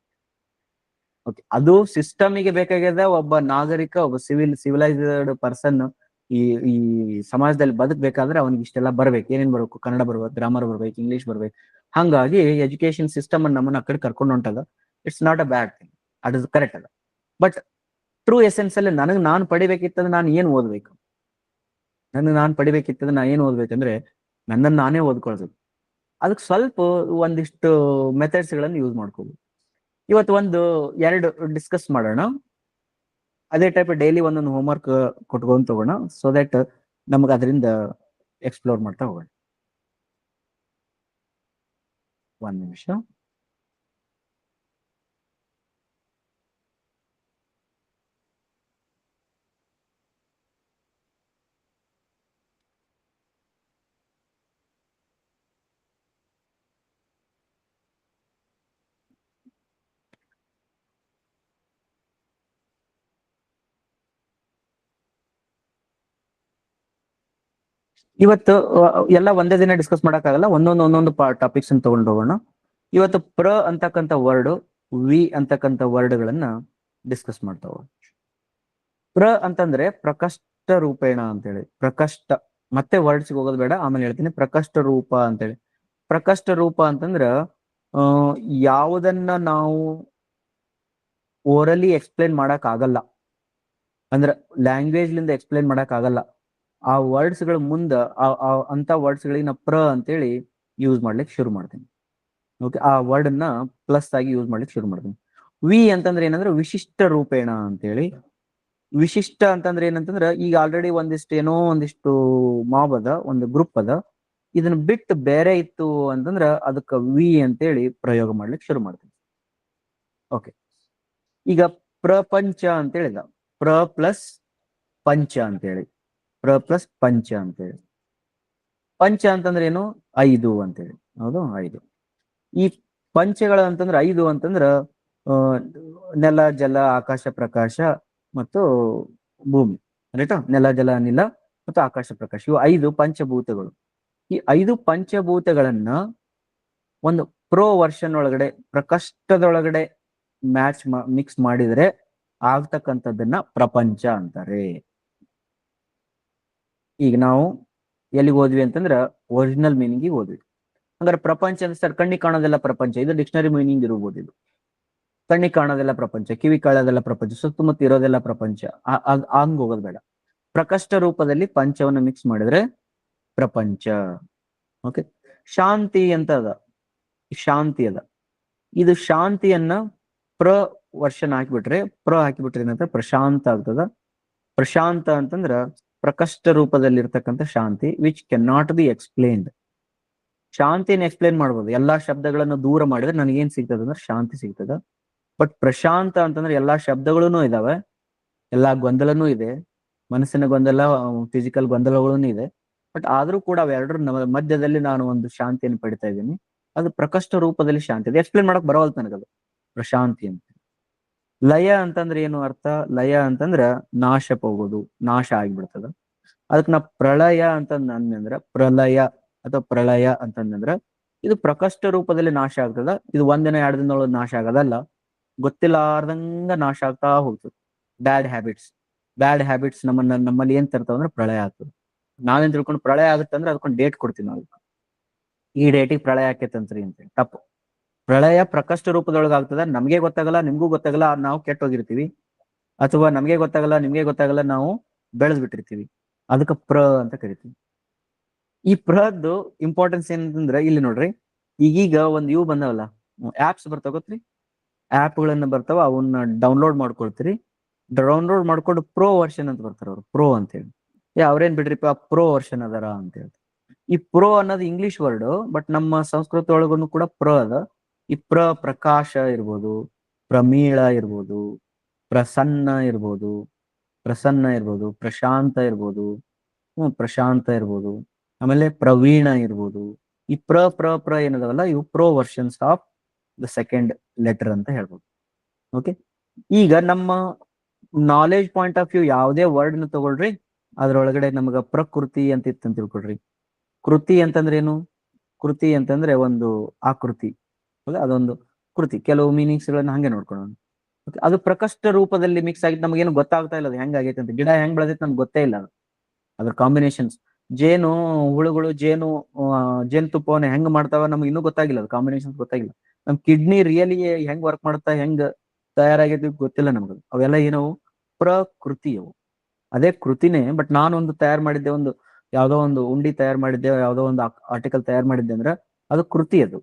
ಓಕೆ, ಅದು ಸಿಸ್ಟಮಿಗೆ ಬೇಕಾಗ್ಯದ. ಒಬ್ಬ ನಾಗರಿಕ, ಒಬ್ಬ ಸಿವಿಲೈಸ್ಡ್ ಪರ್ಸನ್ ಈ ಈ ಸಮಾಜದಲ್ಲಿ ಬದುಕಬೇಕಾದ್ರೆ ಅವನಿಗೆ ಇಷ್ಟೆಲ್ಲ ಬರ್ಬೇಕು. ಏನೇನ್ ಬರ್ಬೇಕು? ಕನ್ನಡ ಬರ್ಬೇಕು, ಗ್ರಾಮರ್ ಬರ್ಬೇಕು, ಇಂಗ್ಲಿಷ್ ಬರ್ಬೇಕು. ಹಂಗಾಗಿ ಎಜುಕೇಶನ್ ಸಿಸ್ಟಮ್ ನಮ್ಮನ್ನ ಆ ಕಡೆ ಕರ್ಕೊಂಡು ಹೊಂಟದ. It's not a bad thing, at is correct ಅದ. ಬಟ್ ಟ್ರೂ ಎಸೆನ್ಸ್ ಅಲ್ಲಿ ನಾನು ಪಡಿಬೇಕಿತ್ತಂದ್ರೆ ನಾನು ಏನ್ ಓದ್ಬೇಕು? ನಾನು ಪಡಿಬೇಕಿತ್ತಂದ್ರೆ ನಾ ಏನ್ ಓದ್ಬೇಕಂದ್ರೆ ನನ್ನನ್ನು ನಾನೇ ಓದ್ಕೊಳ್ಬೇಕು. ಅದಕ್ಕೆ ಸ್ವಲ್ಪ ಒಂದಿಷ್ಟು ಮೆಥಡ್ಸ್ ಗಳನ್ನು ಯೂಸ್ ಮಾಡ್ಕೋಬಹುದು. ಇವತ್ತು ಎರಡು ಡಿಸ್ಕಸ್ ಮಾಡೋಣ. ಅದೇ ಟೈಪ್ ಡೈಲಿ ಒಂದೊಂದು ಹೋಮ್ವರ್ಕ್ ಕೊಟ್ಕೊಂಡು ತಗೋಣ, ಸೊ ದಟ್ ನಮ್ಗೆ ಅದರಿಂದ ಎಕ್ಸ್ಪ್ಲೋರ್ ಮಾಡ್ತಾ ಹೋಗೋಣ. ಒಂದ್ ನಿಮಿಷ. ಇವತ್ತು ಎಲ್ಲ ಒಂದೇ ದಿನ ಡಿಸ್ಕಸ್ ಮಾಡಕ್ಕಾಗಲ್ಲ, ಒಂದೊಂದು ಟಾಪಿಕ್ಸ್ ತಗೊಂಡು ಹೋಗೋಣ. ಇವತ್ತು ಅಂತಕ್ಕಂಥ ವರ್ಡ್, ವಿ ಅಂತಕ್ಕಂಥ ವರ್ಡ್ಗಳನ್ನ ಡಿಸ್ಕಸ್ ಮಾಡ್ತಾ ಹೋಗೋಣ. ಅಂತಂದ್ರೆ ಪ್ರಕಷ್ಟ ರೂಪೇಣ ಅಂತೇಳಿ. ಪ್ರಕಷ್ಟ, ಮತ್ತೆ ವರ್ಡ್ಸ್ಗೆ ಹೋಗೋದು ಬೇಡ, ಆಮೇಲೆ ಹೇಳ್ತೀನಿ. ಪ್ರಕಷ್ಟ ರೂಪ ಅಂತೇಳಿ. ಪ್ರಕಷ್ಟ ರೂಪ ಅಂತಂದ್ರ ಯಾವುದನ್ನ ನಾವು ಓರಲಿ ಎಕ್ಸ್ಪ್ಲೇನ್ ಮಾಡಕ್ ಆಗಲ್ಲ, ಅಂದ್ರ ಲ್ಯಾಂಗ್ವೇಜ್ ಲಿಂದ ಎಕ್ಸ್ಪ್ಲೇನ್ ಮಾಡಕ್ ಆಗಲ್ಲ. ಆ ವರ್ಡ್ಸ್ ಗಳ ಮುಂದ ಅಂತ ವರ್ಡ್ಸ್ ಗಳಿಗೆ ನಾ ಅಂತೇಳಿ ಯೂಸ್ ಮಾಡ್ಲಿಕ್ಕೆ ಶುರು ಮಾಡ್ತೀನಿ. ಓಕೆ, ಆ ವರ್ಡ್ ಅನ್ನ ಪ್ಲಸ್ ಆಗಿ ಯೂಸ್ ಮಾಡ್ಲಿಕ್ಕೆ ಶುರು ಮಾಡ್ತೀನಿ. ವಿ ಅಂತಂದ್ರೆ ಏನಂದ್ರೆ ವಿಶಿಷ್ಟ ರೂಪೇಣ ಅಂತೇಳಿ. ವಿಶಿಷ್ಟ ಅಂತಂದ್ರೆ ಏನಂತಂದ್ರೆ ಈಗ ಆಲ್ರೆಡಿ ಒಂದಿಷ್ಟು ಮಾಬ್ ಅದ, ಒಂದು ಗ್ರೂಪ್ ಅದ, ಇದನ್ನ ಬಿಟ್ಟು ಬೇರೆ ಇತ್ತು ಅಂತಂದ್ರ ಅದಕ್ಕೆ ವಿ ಅಂತೇಳಿ ಪ್ರಯೋಗ ಮಾಡ್ಲಿಕ್ಕೆ ಶುರು ಮಾಡ್ತೀನಿ. ಓಕೆ, ಈಗ ಪ್ರಪಂಚ ಅಂತ ಹೇಳಿದ. ಪ್ಲಸ್ ಪಂಚ ಅಂತೇಳಿ. ಪ್ಲಸ್ ಪಂಚ ಅಂತೇಳಿ. ಪಂಚ ಅಂತಂದ್ರೆ ಏನು? 5 ಅಂತೇಳಿ. ಹೌದು, 5. ಈ ಪಂಚಗಳ ಅಂತಂದ್ರೆ 5 ಅಂತಂದ್ರ ನೆಲ, ಜಲ, ಆಕಾಶ, ಪ್ರಕಾಶ ಮತ್ತು ಭೂಮಿ. ರೈಟಾ? ನೆಲ, ಜಲ, ಅನಿಲ ಮತ್ತು ಆಕಾಶ, ಪ್ರಕಾಶ, ಇವು 5 ಪಂಚಭೂತಗಳು. ಈ 5 ಪಂಚಭೂತಗಳನ್ನ ಒಂದು ವರ್ಷನ್ ಒಳಗಡೆ, ಪ್ರಕಷ್ಟದೊಳಗಡೆ ಮಿಕ್ಸ್ ಮಾಡಿದ್ರೆ ಆಗ್ತಕ್ಕಂಥದ್ದನ್ನ ಪ್ರಪಂಚ ಅಂತಾರೆ. ಈಗ ನಾವು ಎಲ್ಲಿಗೆ ಹೋದ್ವಿ ಅಂತಂದ್ರ ಒರಿಜಿನಲ್ ಮೀನಿಂಗ್ ಹೋದ್ವಿ. ಹಂಗಾರೆ ಪ್ರಪಂಚ ಅಂದ್ರೆ ಸರ್ ಕಣ್ಣಿಗೆ ಕಾಣೋದೆಲ್ಲ ಪ್ರಪಂಚ, ಇದು ಡಿಕ್ಷನರಿ ಮೀನಿಂಗ್ ಇರ್ಬೋದು. ಇದು ಕಣ್ಣಿಗೆ ಕಾಣೋದೆಲ್ಲ ಪ್ರಪಂಚ, ಕಿವಿ ಕಾಣೋದೆಲ್ಲ ಪ್ರಪಂಚ, ಸುತ್ತಮುತ್ತ ಇರೋದೆಲ್ಲ ಪ್ರಪಂಚ, ಹಂಗ್ ಹೋಗೋದು ಬೇಡ. ಪ್ರಕಷ್ಟ ರೂಪದಲ್ಲಿ ಪಂಚವನ್ನು ಮಿಕ್ಸ್ ಮಾಡಿದ್ರೆ ಪ್ರಪಂಚ. ಓಕೆ, ಶಾಂತಿ ಅಂತ ಅದ. ಶಾಂತಿ ಅದ. ಇದು ಶಾಂತಿಯನ್ನ ವರ್ಷನ್ ಹಾಕಿಬಿಟ್ರೆ, ಹಾಕಿಬಿಟ್ರೆ ಏನಂತ ಪ್ರಶಾಂತ ಆಗ್ತದ. ಪ್ರಶಾಂತ ಅಂತಂದ್ರ ಪ್ರಕಷ್ಟ ರೂಪದಲ್ಲಿ ಇರ್ತಕ್ಕಂಥ ಶಾಂತಿ, which can not be explained. ಶಾಂತಿನ ಎಕ್ಸ್ಪ್ಲೇನ್ ಮಾಡ್ಬೋದು, ಎಲ್ಲಾ ಶಬ್ದಗಳನ್ನು ದೂರ ಮಾಡಿದ್ರೆ ನನಗೇನ್ ಸಿಗ್ತದ ಅಂದ್ರೆ ಶಾಂತಿ ಸಿಗ್ತದ. ಬಟ್ ಪ್ರಶಾಂತ ಅಂತಂದ್ರೆ ಎಲ್ಲಾ ಶಬ್ದಗಳೂ ಇದಾವೆ, ಎಲ್ಲಾ ಗೊಂದಲನೂ ಇದೆ, ಮನಸ್ಸಿನ ಗೊಂದಲ, ಫಿಸಿಕಲ್ ಗೊಂದಲಗಳೂ ಇದೆ. ಬಟ್ ಆದ್ರೂ ಕೂಡ ಅವೆರಡರ ಮಧ್ಯದಲ್ಲಿ ನಾನು ಒಂದು ಶಾಂತಿಯನ್ನು ಪಡಿತಾ ಇದ್ದೀನಿ. ಅದು ಪ್ರಕಷ್ಟ ರೂಪದಲ್ಲಿ ಶಾಂತಿ. ಅದು ಎಕ್ಸ್ಪ್ಲೇನ್ ಮಾಡಕ್ ಬರವಲ್ತು ನನಗದು ಪ್ರಶಾಂತಿ ಅಂತ. ಲಯ ಅಂತಂದ್ರೆ ಏನು ಅರ್ಥ? ಲಯ ಅಂತಂದ್ರ ನಾಶ ಹೋಗೋದು, ನಾಶ ಆಗಿಬಿಡ್ತದ. ಅದಕ್ಕೆ ನಾ ಪ್ರಳಯ ಅಂತಂದ್ರ, ಪ್ರಲಯ ಅಥವಾ ಪ್ರಳಯ ಅಂತಂದ್ರ ಇದು ಪ್ರಕಷ್ಟ ರೂಪದಲ್ಲಿ ನಾಶ ಆಗ್ತದ. ಇದು ಒಂದಿನ 2 ದಿನದೊಳಗೆ ನಾಶ ಆಗೋದಲ್ಲ, ಗೊತ್ತಿಲ್ಲಾರ್ದಂಗ ನಾಶ ಆಗ್ತಾ ಹೋಗ್ತದೆ. ಬ್ಯಾಡ್ ಹ್ಯಾಬಿಟ್ಸ್ ನಮ್ಮಲ್ಲಿ ಏನ್ ತರ್ತಾವ ಅಂದ್ರೆ ಪ್ರಳಯ ಆಗ್ತದೆ. ನಾವೇನ್ ತಿಳ್ಕೊಂಡು ಪ್ರಳಯ ಆಗುತ್ತೆ ಅಂದ್ರೆ ಅದಕ್ಕೊಂದು ಡೇಟ್ ಕೊಡ್ತೀವಿ ನಾವು. ಈ ಡೇಟಿಗೆ ಪ್ರಳಯ ಆಕೇತಂತ್ರಿ ಅಂತೇಳಿ. ತಪ್ಪು. ಪ್ರಳಯ ಪ್ರಕಷ್ಟ ರೂಪದೊಳಗೆ ಆಗ್ತದ, ನಮ್ಗೆ ಗೊತ್ತಾಗಲ್ಲ, ನಿಮ್ಗೂ ಗೊತ್ತಾಗಲ್ಲ, ನಾವು ಕೆಟ್ಟೋಗಿರ್ತೀವಿ. ಅಥವಾ ನಮ್ಗೆ ಗೊತ್ತಾಗಲ್ಲ, ನಿಮ್ಗೆ ಗೊತ್ತಾಗಲ್ಲ, ನಾವು ಬೆಳೆದ್ ಬಿಟ್ಟಿರ್ತೀವಿ. ಅದಕ್ಕೆ ಅಂತ ಕರಿತೀವಿ. ಈ ಪ್ರದ್ದು ಇಂಪಾರ್ಟೆನ್ಸ್ ಏನಂತಂದ್ರೆ ಇಲ್ಲಿ ನೋಡ್ರಿ, ಈಗೀಗ ಒಂದು ಇವು ಬಂದವಲ್ಲ, ಆಪ್ಸ್ ಬರ್ತಾವ ಗೊತ್ತ್ರಿ? ಆಪ್ಗಳನ್ನ ಬರ್ತಾವ, ಅವನ್ನ ಡೌನ್ಲೋಡ್ ಮಾಡ್ಕೊಳ್ತೀರಿ. ಡೌನ್ಲೋಡ್ ಮಾಡ್ಕೊಂಡು ವರ್ಷನ್ ಅಂತ ಬರ್ತಾರ ಅವ್ರು, ಅಂತೇಳಿ. ಅವ್ರೇನ್ ಬಿಡ್ರಿಪ್ಪ ಪ್ರೋ ವರ್ಷನ್ ಅದಾರ ಅಂತ ಹೇಳ್ತಾರೆ. ಈ ಪ್ರೋ ಅನ್ನೋದು ಇಂಗ್ಲಿಷ್ ವರ್ಡ್, ಬಟ್ ನಮ್ಮ ಸಂಸ್ಕೃತ ಒಳಗೂ ಕೂಡ ಪ್ರ ಅದ. ಈ ಪ್ರಕಾಶ ಇರ್ಬೋದು, ಪ್ರಮೀಳ ಇರ್ಬೋದು, ಪ್ರಸನ್ನ ಇರ್ಬೋದು, ಪ್ರಶಾಂತ ಇರ್ಬೋದು, ಪ್ರಶಾಂತ ಇರ್ಬೋದು, ಆಮೇಲೆ ಪ್ರವೀಣ ಇರ್ಬೋದು. ಈ ಪ್ರ ಏನದವಲ್ಲ, ಇವು pro versions of the second letter ಅಂತ ಹೇಳ್ಬೋದು. ಓಕೆ, ಈಗ ನಮ್ಮ ನಾಲೆಜ್ ಪಾಯಿಂಟ್ ಆಫ್ ವ್ಯೂ ಯಾವುದೇ ವರ್ಡ್ ನ ತಗೊಳ್ರಿ, ಅದ್ರೊಳಗಡೆ ನಮಗ ಪ್ರಕೃತಿ ಅಂತ ಇತ್ತಂತ ತಿಳ್ಕೊಳ್ರಿ. ಕೃತಿ ಅಂತಂದ್ರೆ ಏನು? ಕೃತಿ ಅಂತಂದ್ರೆ ಒಂದು ಆಕೃತಿ, ಅದೊಂದು ಕೃತಿ. ಕೆಲವು ಮೀನಿಂಗ್ಸ್ ಗಳನ್ನ ಹಂಗೆ ನೋಡ್ಕೊಳ್ಳೋಣ. ಅದು ಪ್ರಕಷ್ಟ ರೂಪದಲ್ಲಿ ಮಿಕ್ಸ್ ಆಗಿತ್ತು, ನಮಗೇನು ಗೊತ್ತಾಗ್ತಾ ಇಲ್ಲ ಅದು ಹೆಂಗಾಗೈತೆ ಅಂತ. ಗಿಡ ಹೆಂಗ್ ಬೆಳೆದೈತೆ ನಮ್ಗೆ ಗೊತ್ತೇ ಇಲ್ಲ ಅದು. ಅದ್ರ ಕಾಂಬಿನೇಷನ್ಸ್, ಜೇನು ಹುಳುಗಳು ಜೇನುತುಪ್ಪವನ್ನ ಹೆಂಗ್ ಮಾಡ್ತಾವ ನಮ್ಗೆ ಇನ್ನೂ ಗೊತ್ತಾಗಿಲ್ಲ, ಅದು ಕಾಂಬಿನೇಷನ್ಸ್ ಗೊತ್ತಾಗಿಲ್ಲ. ನಮ್ ಕಿಡ್ನಿ ರಿಯಲಿ ಹೆಂಗ್ ವರ್ಕ್ ಮಾಡುತ್ತಾ, ಹೆಂಗ್ ತಯಾರಾಗೈತಿ ಗೊತ್ತಿಲ್ಲ ನಮಗದು. ಅವೆಲ್ಲ ಏನವು? ಪ್ರಕೃತಿ ಅವು. ಅದೇ ಕೃತಿನೇ, ಬಟ್ ನಾನೊಂದು ತಯಾರು ಮಾಡಿದ್ದೆ, ಯಾವ್ದೋ ಒಂದು ಉಂಡಿ ತಯಾರು ಮಾಡಿದ್ದೆ, ಯಾವ್ದೋ ಒಂದು ಆರ್ಟಿಕಲ್ ತಯಾರು ಮಾಡಿದ್ದೆ ಅಂದ್ರೆ ಅದು ಕೃತಿ ಅದು.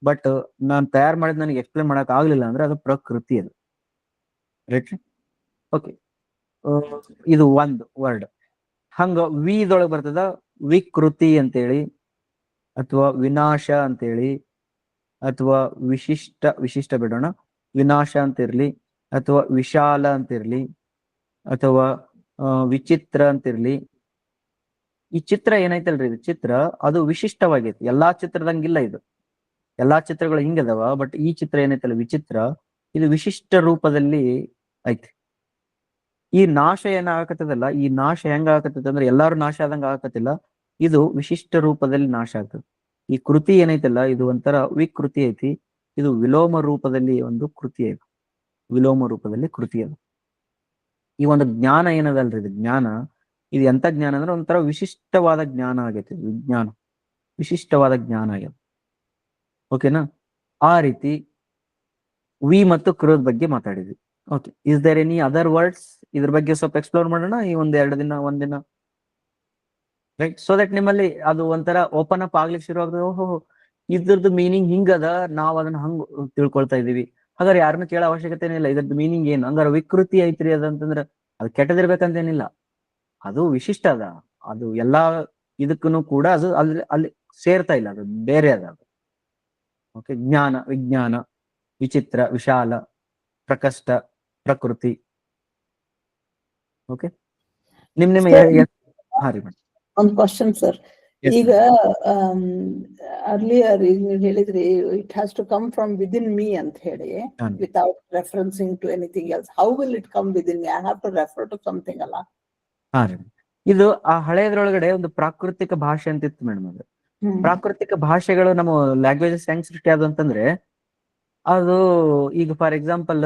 ಬಟ್ ನಾನು ತಯಾರು ಮಾಡಿದ್ ನನಗೆ ಎಕ್ಸ್ಪ್ಲೇನ್ ಮಾಡಕ್ ಆಗ್ಲಿಲ್ಲ ಅಂದ್ರೆ ಅದು ಪ್ರಕೃತಿ ಅದು. ರೈಟ್? ಓಕೆ, ಇದು ಒಂದು ವರ್ಡ್. ಹಂಗ ವಿದೊಳಗೆ ಬರ್ತದ ವಿಕೃತಿ ಅಂತೇಳಿ, ಅಥವಾ ವಿನಾಶ ಅಂತೇಳಿ, ಅಥವಾ ವಿಶಿಷ್ಟ ಬಿಡೋಣ, ವಿನಾಶ ಅಂತಿರ್ಲಿ, ಅಥವಾ ವಿಶಾಲ ಅಂತಿರ್ಲಿ, ಅಥವಾ ವಿಚಿತ್ರ ಅಂತಿರ್ಲಿ. ಈ ಚಿತ್ರ ಏನೈತಲ್ರಿ, ಇದು ಚಿತ್ರ ಅದು ವಿಶಿಷ್ಟವಾಗೈತಿ. ಎಲ್ಲಾ ಚಿತ್ರದಂಗಿಲ್ಲ ಇದು. ಎಲ್ಲಾ ಚಿತ್ರಗಳು ಹಿಂಗದವ, ಬಟ್ ಈ ಚಿತ್ರ ಏನೈತಲ್ಲ ವಿಚಿತ್ರ, ಇದು ವಿಶಿಷ್ಟ ರೂಪದಲ್ಲಿ ಐತಿ. ಈ ನಾಶ ಏನಾಗತ್ತದಲ್ಲ, ಈ ನಾಶ ಹೆಂಗ ಆಗತ್ತದ ಅಂದ್ರೆ ಎಲ್ಲಾರು ನಾಶ ಆದಂಗ ಆಗತ್ತಿಲ್ಲ, ಇದು ವಿಶಿಷ್ಟ ರೂಪದಲ್ಲಿ ನಾಶ ಆಗ್ತದೆ. ಈ ಕೃತಿ ಏನೈತಲ್ಲ, ಇದು ಒಂಥರ ವಿಕೃತಿ ಐತಿ. ಇದು ವಿಲೋಮ ರೂಪದಲ್ಲಿ ಒಂದು ಕೃತಿ ಐತಿ. ವಿಲೋಮ ರೂಪದಲ್ಲಿ ಕೃತಿ ಅದು. ಈ ಒಂದು ಜ್ಞಾನ ಏನದಲ್ರಿ, ಇದು ಜ್ಞಾನ, ಇದು ಎಂತ ಜ್ಞಾನ ಅಂದ್ರೆ ಒಂಥರ ವಿಶಿಷ್ಟವಾದ ಜ್ಞಾನ ಆಗೈತಿ. ವಿಜ್ಞಾನ ವಿಶಿಷ್ಟವಾದ ಜ್ಞಾನ ಆಗ್ಯದ. ಓಕೆನಾ? ಆ ರೀತಿ ವಿ ಮತ್ತು ಕೃದ ಬಗ್ಗೆ ಮಾತಾಡಿದ್ವಿ. Okay, is there any other words? ಇದ್ರ ಬಗ್ಗೆ ಸ್ವಲ್ಪ ಎಕ್ಸ್ಪ್ಲೋರ್ ಮಾಡೋಣ ಈ ಒಂದಿನ, ರೈಟ್? ಸೊ ದಟ್ ನಿಮ್ಮಲ್ಲಿ ಅದು ಒಂಥರ ಓಪನ್ ಅಪ್ ಆಗ್ಲಿಕ್ಕೆ ಶುರು ಆಗ್ತದೆ. ಓಹೋ, ಇದ್ರದ್ದು ಮೀನಿಂಗ್ ಹಿಂಗದ, ನಾವ್ ಅದನ್ನ ಹಂಗ್ ತಿಳ್ಕೊಳ್ತಾ ಇದೀವಿ. ಹಾಗಾದ್ರೆ ಯಾರನ್ನ ಕೇಳೋ ಅವಶ್ಯಕತೆ ಇಲ್ಲ, ಇದ್ರದ್ದು ಮೀನಿಂಗ್ ಏನು ಹಂಗಾರ ವಿಕೃತಿ ಐತ್ರಿ ಅದಂತಂದ್ರೆ ಅದು ಕೆಟ್ಟದಿರ್ಬೇಕಂತೇನಿಲ್ಲ, ಅದು ವಿಶಿಷ್ಟ ಅದ. ಅದು ಎಲ್ಲಾ ಇದಕ್ಕೂ ಕೂಡ ಅದು ಅಲ್ಲಿ ಸೇರ್ತಾ ಇಲ್ಲ, ಅದು ಬೇರೆ ಅದ. ಓಕೆ, ಜ್ಞಾನ, ವಿಜ್ಞಾನ, ವಿಚಿತ್ರ, ವಿಶಾಲ, ಪ್ರಕಷ್ಟ, ಪ್ರಕೃತಿ. ಓಕೆ, ನಿಮ್ ಹಾ ರೀ ಮೇಡಮ್. ಒಂದು ಕ್ವಶನ್ ಸರ್. ಈಗ ಅರ್ಲಿಯರ್ ನೀವು ಹೇಳಿದ್ರಿ it has to come from within me ಅಂತ ಹೇಳಿ, without referencing to anything else. How will it come within me? I have to refer to something ಅಲ್ಲ? ಹಾ ರೀ, ಇದು ಆ ಹಳೆಯದ್ರೊಳಗಡೆ ಒಂದು ಪ್ರಾಕೃತಿಕ ಭಾಷೆ ಅಂತ ಇತ್ತು ಮೇಡಮ್. ಅದು ಪ್ರಾಕೃತಿಕ ಭಾಷೆಗಳು ನಮ್ಮ ಲ್ಯಾಂಗ್ವೇಜಸ್ ಹೆಂಗ್ ಸೃಷ್ಟಿ ಆದ ಅಂತಂದ್ರೆ, ಅದು ಈಗ ಫಾರ್ ಎಕ್ಸಾಂಪಲ್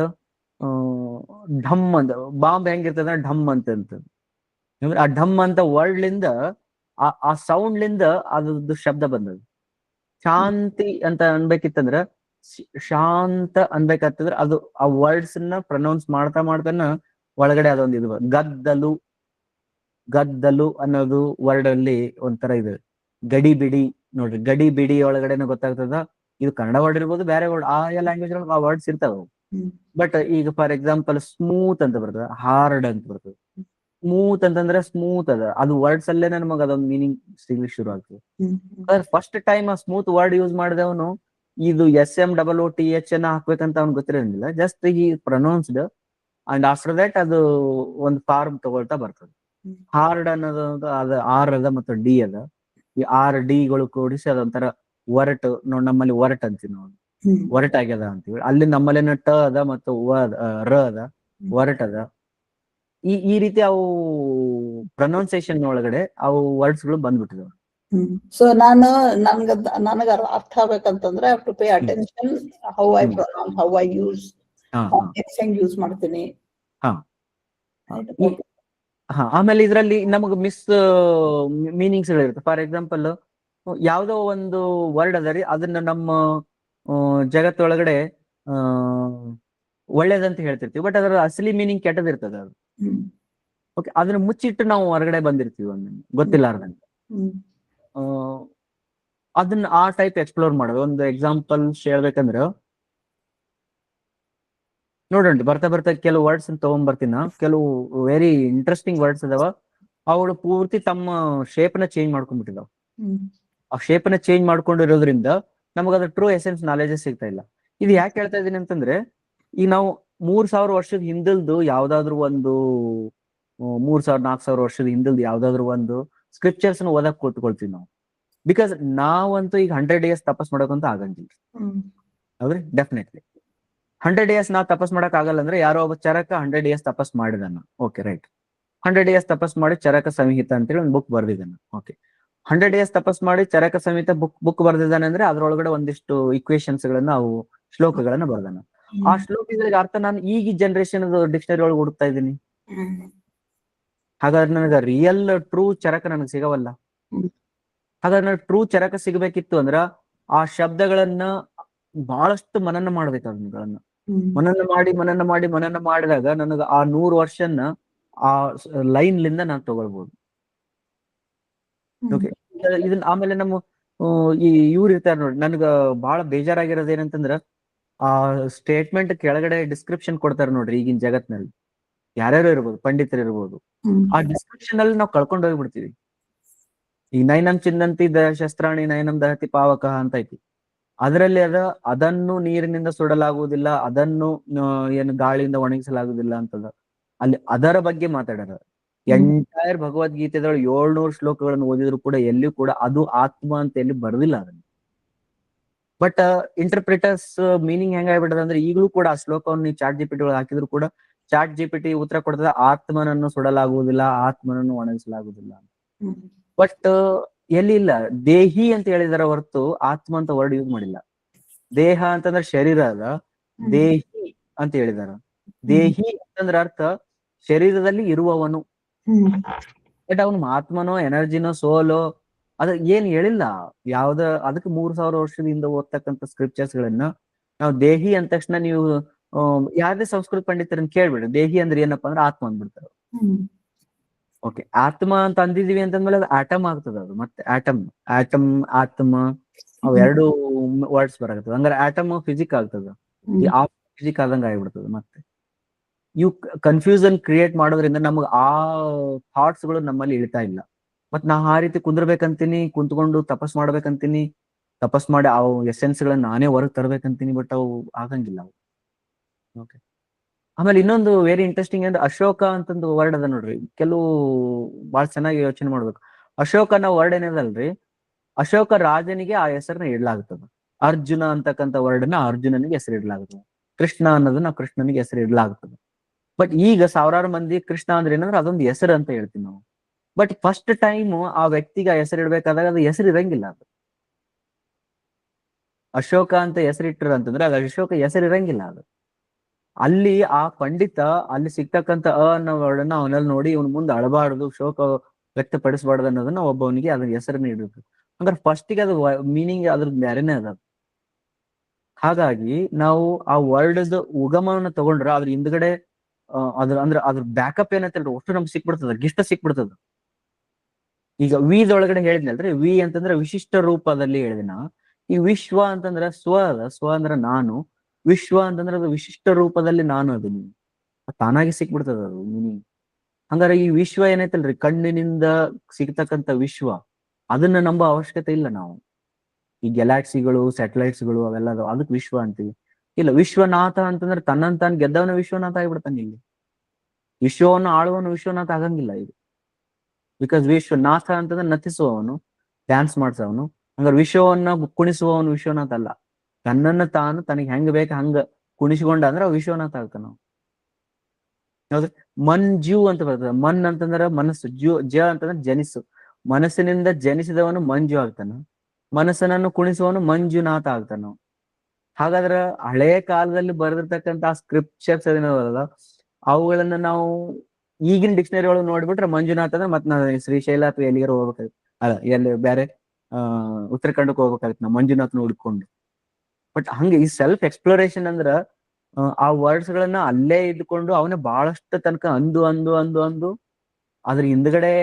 ಢಮ್ ಅಂತ, ಬಾಂಬ್ ಹೆಂಗಿರ್ತದ ಢಮ್ ಅಂತ. ಆ ಢಮ್ ಅಂತ ವರ್ಡ್ ಲಿಂದ, ಆ ಸೌಂಡ್ ಲಿಂದ ಅದ್ರದ್ದು ಶಬ್ದ ಬಂದದ್ದು. ಶಾಂತಿ ಅಂತ ಅನ್ಬೇಕಿತ್ತಂದ್ರ ಶಾಂತ ಅನ್ಬೇಕಾಗ್ತದ್ರ, ಅದು ಆ ವರ್ಡ್ಸ್ ನ ಪ್ರನೌನ್ಸ್ ಮಾಡ್ತಾನ ಒಳಗಡೆ ಅದೊಂದು ಇದು ಗದ್ದಲು ಅನ್ನೋದು ವರ್ಡ್ ಅಲ್ಲಿ ಒಂಥರ ಇದೆ. ಗಡಿ ಬಿಡಿ ನೋಡ್ರಿ, ಗಡಿ ಬಿಡಿ ಒಳಗಡೆನೆ ಗೊತ್ತಾಗ್ತದ ಇದು ಕನ್ನಡ ವರ್ಡ್ ಇರ್ಬೋದು, ಬೇರೆ ವರ್ಡ್, ಆಯಾ ಲ್ಯಾಂಗ್ವೇಜ್ ಒಳಗೆ ಆ ವರ್ಡ್ಸ್ ಇರ್ತಾವ. ಬಟ್ ಈಗ ಫಾರ್ ಎಕ್ಸಾಂಪಲ್ ಸ್ಮೂತ್ ಅಂತ ಬರ್ತದೆ, ಹಾರ್ಡ್ ಅಂತ ಬರ್ತದೆ. ಸ್ಮೂತ್ ಅಂತಂದ್ರೆ ಸ್ಮೂತ್ ಅದ, ಅದು ವರ್ಡ್ಸ್ ಅಲ್ಲೇನೆ ನಮಗ ಅದೊಂದು ಮೀನಿಂಗ್ ಸಿಗ್ಲಿಕ್ಕೆ ಶುರು ಆಗ್ತದೆ. ಫಸ್ಟ್ ಟೈಮ್ ಆ ಸ್ಮೂತ್ ವರ್ಡ್ ಯೂಸ್ ಮಾಡಿದವನು ಇದು SMOOTH ಹಾಕ್ಬೇಕಂತ ಅವ್ನು ಗೊತ್ತಿರೋದಿಲ್ಲ. ಜಸ್ಟ್ ಈ ಪ್ರೊನೌನ್ಸ್ಡ್ ಅಂಡ್ ಆಫ್ಟರ್ ದಟ್ ಅದು ಒಂದು ಫಾರ್ಮ್ ತಗೊಳ್ತಾ ಬರ್ತದೆ. ಹಾರ್ಡ್ ಅನ್ನೋದು ಅದು ಆರ್ ಅದ ಮತ್ತು ಡಿ ಅದ. ಈ RDಗಳು ಕೂಡಿಸಿ ಅದೊಂಥರ ಒರಟ್. ನೋಡ್ ನಮ್ಮಲ್ಲಿ ಒರಟ್ ಅಂತೀವಿ ನಾವು, ಒರಟ್ ಆಗ್ಯದ ಅಂತೀವಿ. ಅಲ್ಲಿ ನಮ್ಮಲ್ಲೇನ ಟ ಅದ ಮತ್ತು ರ ಅದ, ಒರಟ್ ಅದ. ಈ ರೀತಿ ಅವು ಪ್ರೊನೌನ್ಸಿಯೇಷನ್ ಒಳಗಡೆ ಅವು ವರ್ಡ್ಸ್ ಗಳು ಬಂದ್ಬಿಟ್ಟಿದಾವೆ. ಸೊ ನನಗ ಅರ್ಥ ಆಗ್ಬೇಕಂತಂದ್ರೆ I have to pay attention how I pronounce, how I use, ಹೆಂಗ್ ಯೂಸ್ ಮಾಡ್ತೀನಿ. ಆಮೇಲೆ ಇದ್ರಲ್ಲಿ ನಮಗ್ ಮೀನಿಂಗ್ಸ್ ಗಳಿರುತ್ತೆ. ಫಾರ್ ಎಕ್ಸಾಂಪಲ್ ಯಾವ್ದೋ ಒಂದು ವರ್ಡ್ ಅದ ರೀ, ಅದನ್ನ ನಮ್ಮ ಜಗತ್ತೊಳಗಡೆ ಒಳ್ಳೇದಂತ ಹೇಳ್ತಿರ್ತೀವಿ, ಬಟ್ ಅದರ ಅಸಲಿ ಮೀನಿಂಗ್ ಕೆಟ್ಟದಿರ್ತದ ಅದು. ಓಕೆ, ಅದನ್ನ ಮುಚ್ಚಿಟ್ಟು ನಾವು ಹೊರಗಡೆ ಬಂದಿರ್ತೀವಿ ಒಂದನ್ನು ಗೊತ್ತಿಲ್ಲಾರ್ದಂಗೆ. ಅದನ್ನ ಆ ಟೈಪ್ ಎಕ್ಸ್ಪ್ಲೋರ್ ಮಾಡೋದು. ಒಂದು ಎಕ್ಸಾಂಪಲ್ ಹೇಳ್ಬೇಕಂದ್ರೆ ನೋಡೋಣ, ಬರ್ತಾ ಕೆಲವು ವರ್ಡ್ಸ್ ತಗೊಂಡ್ ಬರ್ತೀನಿ. ಕೆಲವು ವೆರಿ ಇಂಟ್ರೆಸ್ಟಿಂಗ್ ವರ್ಡ್ಸ್ ಅದಾವ, ಅವಳು ಪೂರ್ತಿ ತಮ್ಮ ಶೇಪ್ನ ಚೇಂಜ್ ಮಾಡ್ಕೊಂಡ್ಬಿಟ್ಟಿದಾವ. ಹ್ಮ್ ಆ ಶೇಪ್ನ ಚೇಂಜ್ ಮಾಡ್ಕೊಂಡಿರೋದ್ರಿಂದ ನಮಗ ಅದ್ರ ಟ್ರೂ ಎಸೆನ್ಸ್ ನಾಲೆಜ್ ಸಿಗ್ತಾ ಇಲ್ಲ. ಇದು ಯಾಕೆ ಹೇಳ್ತಾ ಇದೀನಿ ಅಂತಂದ್ರೆ, ಈಗ ನಾವು 3000 ವರ್ಷದ ಹಿಂದಲ್ದು ಯಾವ್ದಾದ್ರು ಒಂದು 3000-4000 ವರ್ಷದ ಹಿಂದಲ್ದು ಯಾವ್ದಾದ್ರು ಒಂದು ಸ್ಕ್ರಿಪ್ಚರ್ಸ್ ಓದಕ್ ಕೂತ್ಕೊಳ್ತೀವಿ ನಾವು. ಬಿಕಾಸ್ ನಾವಂತೂ ಈಗ 100 days ತಪಸ್ ಮಾಡೋಕಂತ ಆಗಂಗಿಲ್ಲ, ಹ್ಮ್ ಹೌದ್ರಿ? ಡೆಫಿನೆಟ್ಲಿ 100 days ನಾವ್ ತಪಸ್ ಮಾಡಕ್ ಆಗಲ್ಲ ಅಂದ್ರೆ ಯಾರೋ ಒಬ್ಬ ಚರಕ 100 days ತಪಸ್ ಮಾಡಿದಾನ. Okay, right. 100 days ತಪಸ್ ಮಾಡಿ ಚರಕ ಸಂಹಿತ ಅಂತೇಳಿ ಒಂದು ಬುಕ್ ಬರ್ದಿದ್ದಾನ. ಓಕೆ, 100 days ತಪಸ್ ಮಾಡಿ ಚರಕ ಸಂಹಿತ ಬುಕ್ ಬರ್ದಿದ್ದಾನೆ ಅಂದ್ರೆ ಅದ್ರೊಳಗಡೆ ಒಂದಿಷ್ಟು ಇಕ್ವೇಶನ್ಸ್ ಗಳನ್ನ, ಅವು ಶ್ಲೋಕಗಳನ್ನ ಬರ್ದಾನ. ಆ ಶ್ಲೋಕಗಳಿಗೆ ಅರ್ಥ ನಾನು ಈಗ ಜನರೇಷನ್ ಡಿಕ್ಷನರಿ ಒಳಗೆ ಹುಡುಕ್ತಾ ಇದ್ದೀನಿ. ಹಾಗಾದ್ರೆ ನನಗ ರಿಯಲ್ ಟ್ರೂ ಚರಕ ನನಗೆ ಸಿಗವಲ್ಲ. ಹಾಗಾದ್ರೆ ನನಗೆ ಟ್ರೂ ಚರಕ ಸಿಗಬೇಕಿತ್ತು ಅಂದ್ರ ಆ ಶಬ್ದಗಳನ್ನ ಬಹಳಷ್ಟು ಮನನ ಮಾಡ್ಬೇಕು. ಅದನ್ನ ಮನನ ಮಾಡಿದಾಗ ನನಗ ಆ 100 ವರ್ಷನ ಆ ಲೈನ್ ಲಿಂದ ನಾನು ತಗೊಳ್ಬಹುದು. ಓಕೆ, ಇದನ್ನ ಆಮೇಲೆ ನಮ್ಮ ಈ ಇವ್ರು ಇರ್ತಾರೆ ನೋಡಿ, ನನ್ಗ ಬಹಳ ಬೇಜಾರಾಗಿರೋದು ಏನಂತಂದ್ರ, ಆ ಸ್ಟೇಟ್ಮೆಂಟ್ ಕೆಳಗಡೆ ಡಿಸ್ಕ್ರಿಪ್ಷನ್ ಕೊಡ್ತಾರೆ ನೋಡ್ರಿ. ಈಗಿನ ಜಗತ್ನಲ್ಲಿ ಯಾರ್ಯಾರು ಇರ್ಬೋದು, ಪಂಡಿತರು ಇರ್ಬೋದು, ಆ ಡಿಸ್ಕ್ರಿಪ್ಷನ್ ಅಲ್ಲಿ ನಾವು ಕಳ್ಕೊಂಡು ಹೋಗ್ಬಿಡ್ತೀವಿ. ಈಗ ನೈನಂ ಚಿನ್ನಂತಿ ಶಸ್ತ್ರಾಣಿ ನೈನಂ ದಹತಿ ಪಾವಕ ಅಂತ ಐತಿ. ಅದರಲ್ಲಿ ಅದನ್ನು ನೀರಿನಿಂದ ಸುಡಲಾಗುವುದಿಲ್ಲ, ಅದನ್ನು ಏನು ಗಾಳಿಯಿಂದ ಒಣಗಿಸಲಾಗುವುದಿಲ್ಲ ಅಂತದ. ಅಲ್ಲಿ ಅದರ ಬಗ್ಗೆ ಮಾತಾಡ್ಯಾರ. ಎಂಟೈರ್ ಭಗವದ್ಗೀತೆದೊಳಗೆ 700 ಶ್ಲೋಕಗಳನ್ನು ಓದಿದ್ರು ಕೂಡ ಎಲ್ಲಿಯೂ ಕೂಡ ಅದು ಆತ್ಮ ಅಂತ ಎಲ್ಲಿ ಬರ್ದಿಲ್ಲ ಅದನ್ನ. ಬಟ್ ಇಂಟರ್ಪ್ರಿಟರ್ಸ್ ಮೀನಿಂಗ್ ಹೆಂಗಾಗ್ಬಿಟ್ಟದ ಅಂದ್ರೆ, ಈಗಲೂ ಕೂಡ ಆ ಶ್ಲೋಕವನ್ನು ನೀವು ಚಾಟ್ ಜಿಪಿಟಿ ಒಳಗೆ ಹಾಕಿದ್ರು ಕೂಡ ಚಾಟ್ ಜಿಪಿಟಿ ಉತ್ತರ ಕೊಡ್ತದ, ಆತ್ಮನನ್ನು ಸುಡಲಾಗುವುದಿಲ್ಲ, ಆತ್ಮನನ್ನು ಒಣಗಿಸಲಾಗುವುದಿಲ್ಲ. ಬಟ್ ಎಲ್ಲಿ ಇಲ್ಲ, ದೇಹಿ ಅಂತ ಹೇಳಿದಾರ ಹೊರತು ಆತ್ಮ ಅಂತ ವರ್ಡ್ ಯೂಸ್ ಮಾಡಿಲ್ಲ. ದೇಹ ಅಂತಂದ್ರೆ ಶರೀರ ಅದ, ದೇಹಿ ಅಂತ ಹೇಳಿದಾರ. ದೇಹಿ ಅಂತಂದ್ರ ಅರ್ಥ ಶರೀರದಲ್ಲಿ ಇರುವವನು. ಬಟ್ ಅವನು ಆತ್ಮನೋ, ಎನರ್ಜಿನೋ, ಸೋಲೋ ಅದ ಏನ್ ಹೇಳಿಲ್ಲ. ಯಾವ್ದ ಅದಕ್ಕೆ 3000 ವರ್ಷದಿಂದ ಓದ್ತಕ್ಕಂಥ ಸ್ಕ್ರಿಪ್ಚರ್ಸ್ ಗಳನ್ನ ನಾವು ದೇಹಿ ಅಂದ ತಕ್ಷಣ ನೀವು ಯಾವ್ದೇ ಸಂಸ್ಕೃತ ಪಂಡಿತರನ್ನ ಕೇಳ್ಬಿಡ್ರಿ, ದೇಹಿ ಅಂದ್ರೆ ಏನಪ್ಪಾ ಅಂದ್ರೆ ಆತ್ಮ ಅಂದ್ಬಿಡ್ತಾರೆ. ಓಕೆ, ಆತ್ಮ ಅಂತ ಅಂದಿದೀವಿ ಅಂತಂದ್ಮೇಲೆ ಅದು ಆಟಮ್ ಆಗ್ತದ. ಅದು ಮತ್ತೆ ಆಟಮ್ ಆತ್ಮ ಅವ್ ಎರಡು ವರ್ಡ್ಸ್ ಬರಾಕತ್ತದ. ಹಂಗಾರೆ ಆಟಮ್ ಫಿಸಿಕ್ ಆಗ್ತದ, ಈ ಫಿಸಿಕ್ ಆದಂಗ ಆಗಿಬಿಡ್ತದ. ಮತ್ತೆ ಇವು ಕನ್ಫ್ಯೂಷನ್ ಕ್ರಿಯೇಟ್ ಮಾಡೋದ್ರಿಂದ ನಮಗ್ ಆ ಥಾಟ್ಸ್ ಗಳು ನಮ್ಮಲ್ಲಿ ಇಳ್ತಾ ಇಲ್ಲ. ಮತ್ ನಾ ಆ ರೀತಿ ಕುಂದ್ರಬೇಕಂತೀನಿ, ಕುಂತ್ಕೊಂಡು ತಪಸ್ ಮಾಡ್ಬೇಕಂತೀನಿ, ತಪಸ್ ಮಾಡಿ ಅವು ಎಸೆನ್ಸ್ ಗಳನ್ನ ನಾನೇ ಹೊರಗೆ ತರ್ಬೇಕಂತೀನಿ. ಬಟ್ ಅವು ಆಗಂಗಿಲ್ಲ ಅವು. ಓಕೆ, ಆಮೇಲೆ ಇನ್ನೊಂದು ವೆರಿ ಇಂಟ್ರೆಸ್ಟಿಂಗ್ ಅಂದ್ರೆ ಅಶೋಕ ಅಂತಂದು ವರ್ಡ್ ಅದ ನೋಡ್ರಿ. ಕೆಲವು ಬಹಳ ಚೆನ್ನಾಗಿ ಯೋಚನೆ ಮಾಡ್ಬೇಕು. ಅಶೋಕ ಅನ್ನೋ ವರ್ಡ್ ಏನದಲ್ರಿ, ಅಶೋಕ ರಾಜನಿಗೆ ಆ ಹೆಸರನ್ನ ಇಡ್ಲಾಗ್ತದ. ಅರ್ಜುನ ಅಂತಕ್ಕಂಥ ವರ್ಡ್ನ ಅರ್ಜುನನಿಗೆ ಹೆಸರು ಇಡ್ಲಾಗ್ತದೆ. ಕೃಷ್ಣ ಅನ್ನೋದನ್ನ ಕೃಷ್ಣನಿಗೆ ಹೆಸರು ಇಡ್ಲಾಗ್ತದೆ. ಬಟ್ ಈಗ ಸಾವಿರಾರು ಮಂದಿ ಕೃಷ್ಣ ಅಂದ್ರೆ ಏನಂದ್ರೆ ಅದೊಂದು ಹೆಸರು ಅಂತ ಹೇಳ್ತೀವಿ ನಾವು. ಬಟ್ ಫಸ್ಟ್ ಟೈಮ್ ಆ ವ್ಯಕ್ತಿಗೆ ಹೆಸರು ಇಡ್ಬೇಕಾದಾಗ ಅದು ಹೆಸರು ಇರಂಗಿಲ್ಲ. ಅದು ಅಶೋಕ ಅಂತ ಹೆಸರಿಟ್ರ ಅಂತಂದ್ರೆ ಅದು ಅಶೋಕ ಹೆಸರು ಇರಂಗಿಲ್ಲ. ಅದು ಅಲ್ಲಿ ಆ ಪಂಡಿತ ಅಲ್ಲಿ ಸಿಗ್ತಕ್ಕಂಥ ಅನ್ನೋ ವರ್ಡನ್ನ ಅವನಲ್ಲಿ ನೋಡಿ ಇವನ್ ಮುಂದೆ ಅಳಬಾರ್ದು, ಶೋಕ ವ್ಯಕ್ತಪಡಿಸಬಾರ್ದು ಅನ್ನೋದನ್ನ ಒಬ್ಬವನಿಗೆ ಅದ್ರ ಹೆಸರನ್ನ ಇಡಬೇಕು. ಹಂಗಾರೆ ಫಸ್ಟಿಗೆ ಅದು ಮೀನಿಂಗ್ ಅದ್ರದ್ದು ಬೇರೆನೇ ಅದ. ಹಾಗಾಗಿ ನಾವು ಆ ವರ್ಡ್ ಉಗಮನ ತಗೊಂಡ್ರ ಅದ್ರ ಹಿಂದ್ಗಡೆ ಅದ್ರ ಬ್ಯಾಕಪ್ ಏನಂತಲ್ರಿ, ಒಟ್ಟು ನಮ್ಗೆ ಸಿಕ್ಬಿಡ್ತದ, ಗಿಷ್ಟ ಸಿಕ್ಬಿಡ್ತದ. ಈಗ ವಿದೊಳಗಡೆ ಹೇಳಿದ್ನಲ್ರಿ, ವಿ ಅಂತಂದ್ರೆ ವಿಶಿಷ್ಟ ರೂಪದಲ್ಲಿ ಹೇಳಿದಿನ. ಈ ವಿಶ್ವ ಅಂತಂದ್ರೆ ಸ್ವ ಅದ, ಸ್ವ ಅಂದ್ರೆ ನಾನು, ವಿಶ್ವ ಅಂತಂದ್ರೆ ಅದು ವಿಶಿಷ್ಟ ರೂಪದಲ್ಲಿ ನಾನು ಅದೀನಿ, ತಾನಾಗಿ ಸಿಕ್ಬಿಡ್ತದ ಅದು ಮೀನಿಂಗ್. ಹಂಗಾರೆ ಈ ವಿಶ್ವ ಏನೈತಲ್ರಿ, ಕಣ್ಣಿನಿಂದ ಸಿಗ್ತಕ್ಕಂಥ ವಿಶ್ವ, ಅದನ್ನ ನಂಬೋ ಅವಶ್ಯಕತೆ ಇಲ್ಲ ನಾವು. ಈ ಗ್ಯಾಲಾಕ್ಸಿಗಳು, ಸ್ಯಾಟಲೈಟ್ಸ್ಗಳು ಅವೆಲ್ಲ ಅದಕ್ಕೆ ವಿಶ್ವ ಅಂತೀವಿ. ಇಲ್ಲ, ವಿಶ್ವನಾಥ ಅಂತಂದ್ರೆ ತನ್ನಂತಾನ್ ಗೆದ್ದವನ ವಿಶ್ವನಾಥ ಆಗಿಬಿಡ್ತಾನೆ. ಇಲ್ಲಿ ವಿಶ್ವವನ್ನು ಆಳುವವನು ವಿಶ್ವನಾಥ ಆಗಂಗಿಲ್ಲ ಇದು. ಬಿಕಾಸ್ ವಿಶ್ವನಾಥ ಅಂತಂದ್ರೆ ನತಿಸುವವನು, ಡ್ಯಾನ್ಸ್ ಮಾಡ್ಸವನು. ಹಂಗಾರೆ ವಿಶ್ವವನ್ನ ಕುಣಿಸುವವನು ವಿಶ್ವನಾಥ ಅಲ್ಲ. ತನ್ನನ್ನು ತಾನು ತನಗೆ ಹೆಂಗ್ ಬೇಕ ಹಂಗ ಕುಣಿಸ್ಕೊಂಡ ಅಂದ್ರೆ ವಿಶ್ವನಾಥ ಆಗ್ತಾನ. ಹೌದ್ರಿ? ಮಂಜು ಅಂತ ಬರ್ತದೆ. ಮನ್ ಅಂತಂದ್ರ ಮನಸ್ಸು, ಜ ಅಂತಂದ್ರೆ ಜನಿಸು. ಮನಸ್ಸಿನಿಂದ ಜನಿಸಿದವನು ಮಂಜು ಆಗ್ತಾನ, ಮನಸ್ಸನನ್ನು ಕುಣಿಸುವವನು ಮಂಜುನಾಥ ಆಗ್ತಾನ. ಹಾಗಾದ್ರ ಹಳೆಯ ಕಾಲದಲ್ಲಿ ಬರೆದಿರ್ತಕ್ಕಂಥ ಸ್ಕ್ರಿಪ್ಚರ್ಸ್ ಏನಾವಲ್ಲ, ಅವುಗಳನ್ನ ನಾವು ಈಗಿನ ಡಿಕ್ಷನರಿ ಒಳಗೆ ನೋಡ್ಬಿಟ್ರೆ ಮಂಜುನಾಥ್ ಅಂದ್ರೆ ಮತ್ ನಾವು ಶ್ರೀಶೈಲ ಅಥವಾ ಎಲ್ಲಿಗಾರ ಹೋಗ್ಬೇಕಾಗುತ್ತೆ, ಅಲ್ಲ ಎಲ್ಲಿ ಬೇರೆ ಉತ್ತರಾಖಂಡಕ್ಕೆ ಹೋಗ್ಬೇಕಾಗುತ್ತೆ ನಾವು ಮಂಜುನಾಥ್ನ ಹುಡ್ಕೊಂಡು. ಬಟ್ ಹಂಗೆ ಈ ಸೆಲ್ಫ್ ಎಕ್ಸ್ಪ್ಲೋರೇಷನ್ ಅಂದ್ರ ಆ ವರ್ಡ್ಸ್ ಗಳನ್ನ ಅಲ್ಲೇ ಇದ್ಕೊಂಡು ಅವನೇ ಬಹಳಷ್ಟು ತನಕ ಅಂದು ಅದ್ರ ಹಿಂದ್ಗಡೆ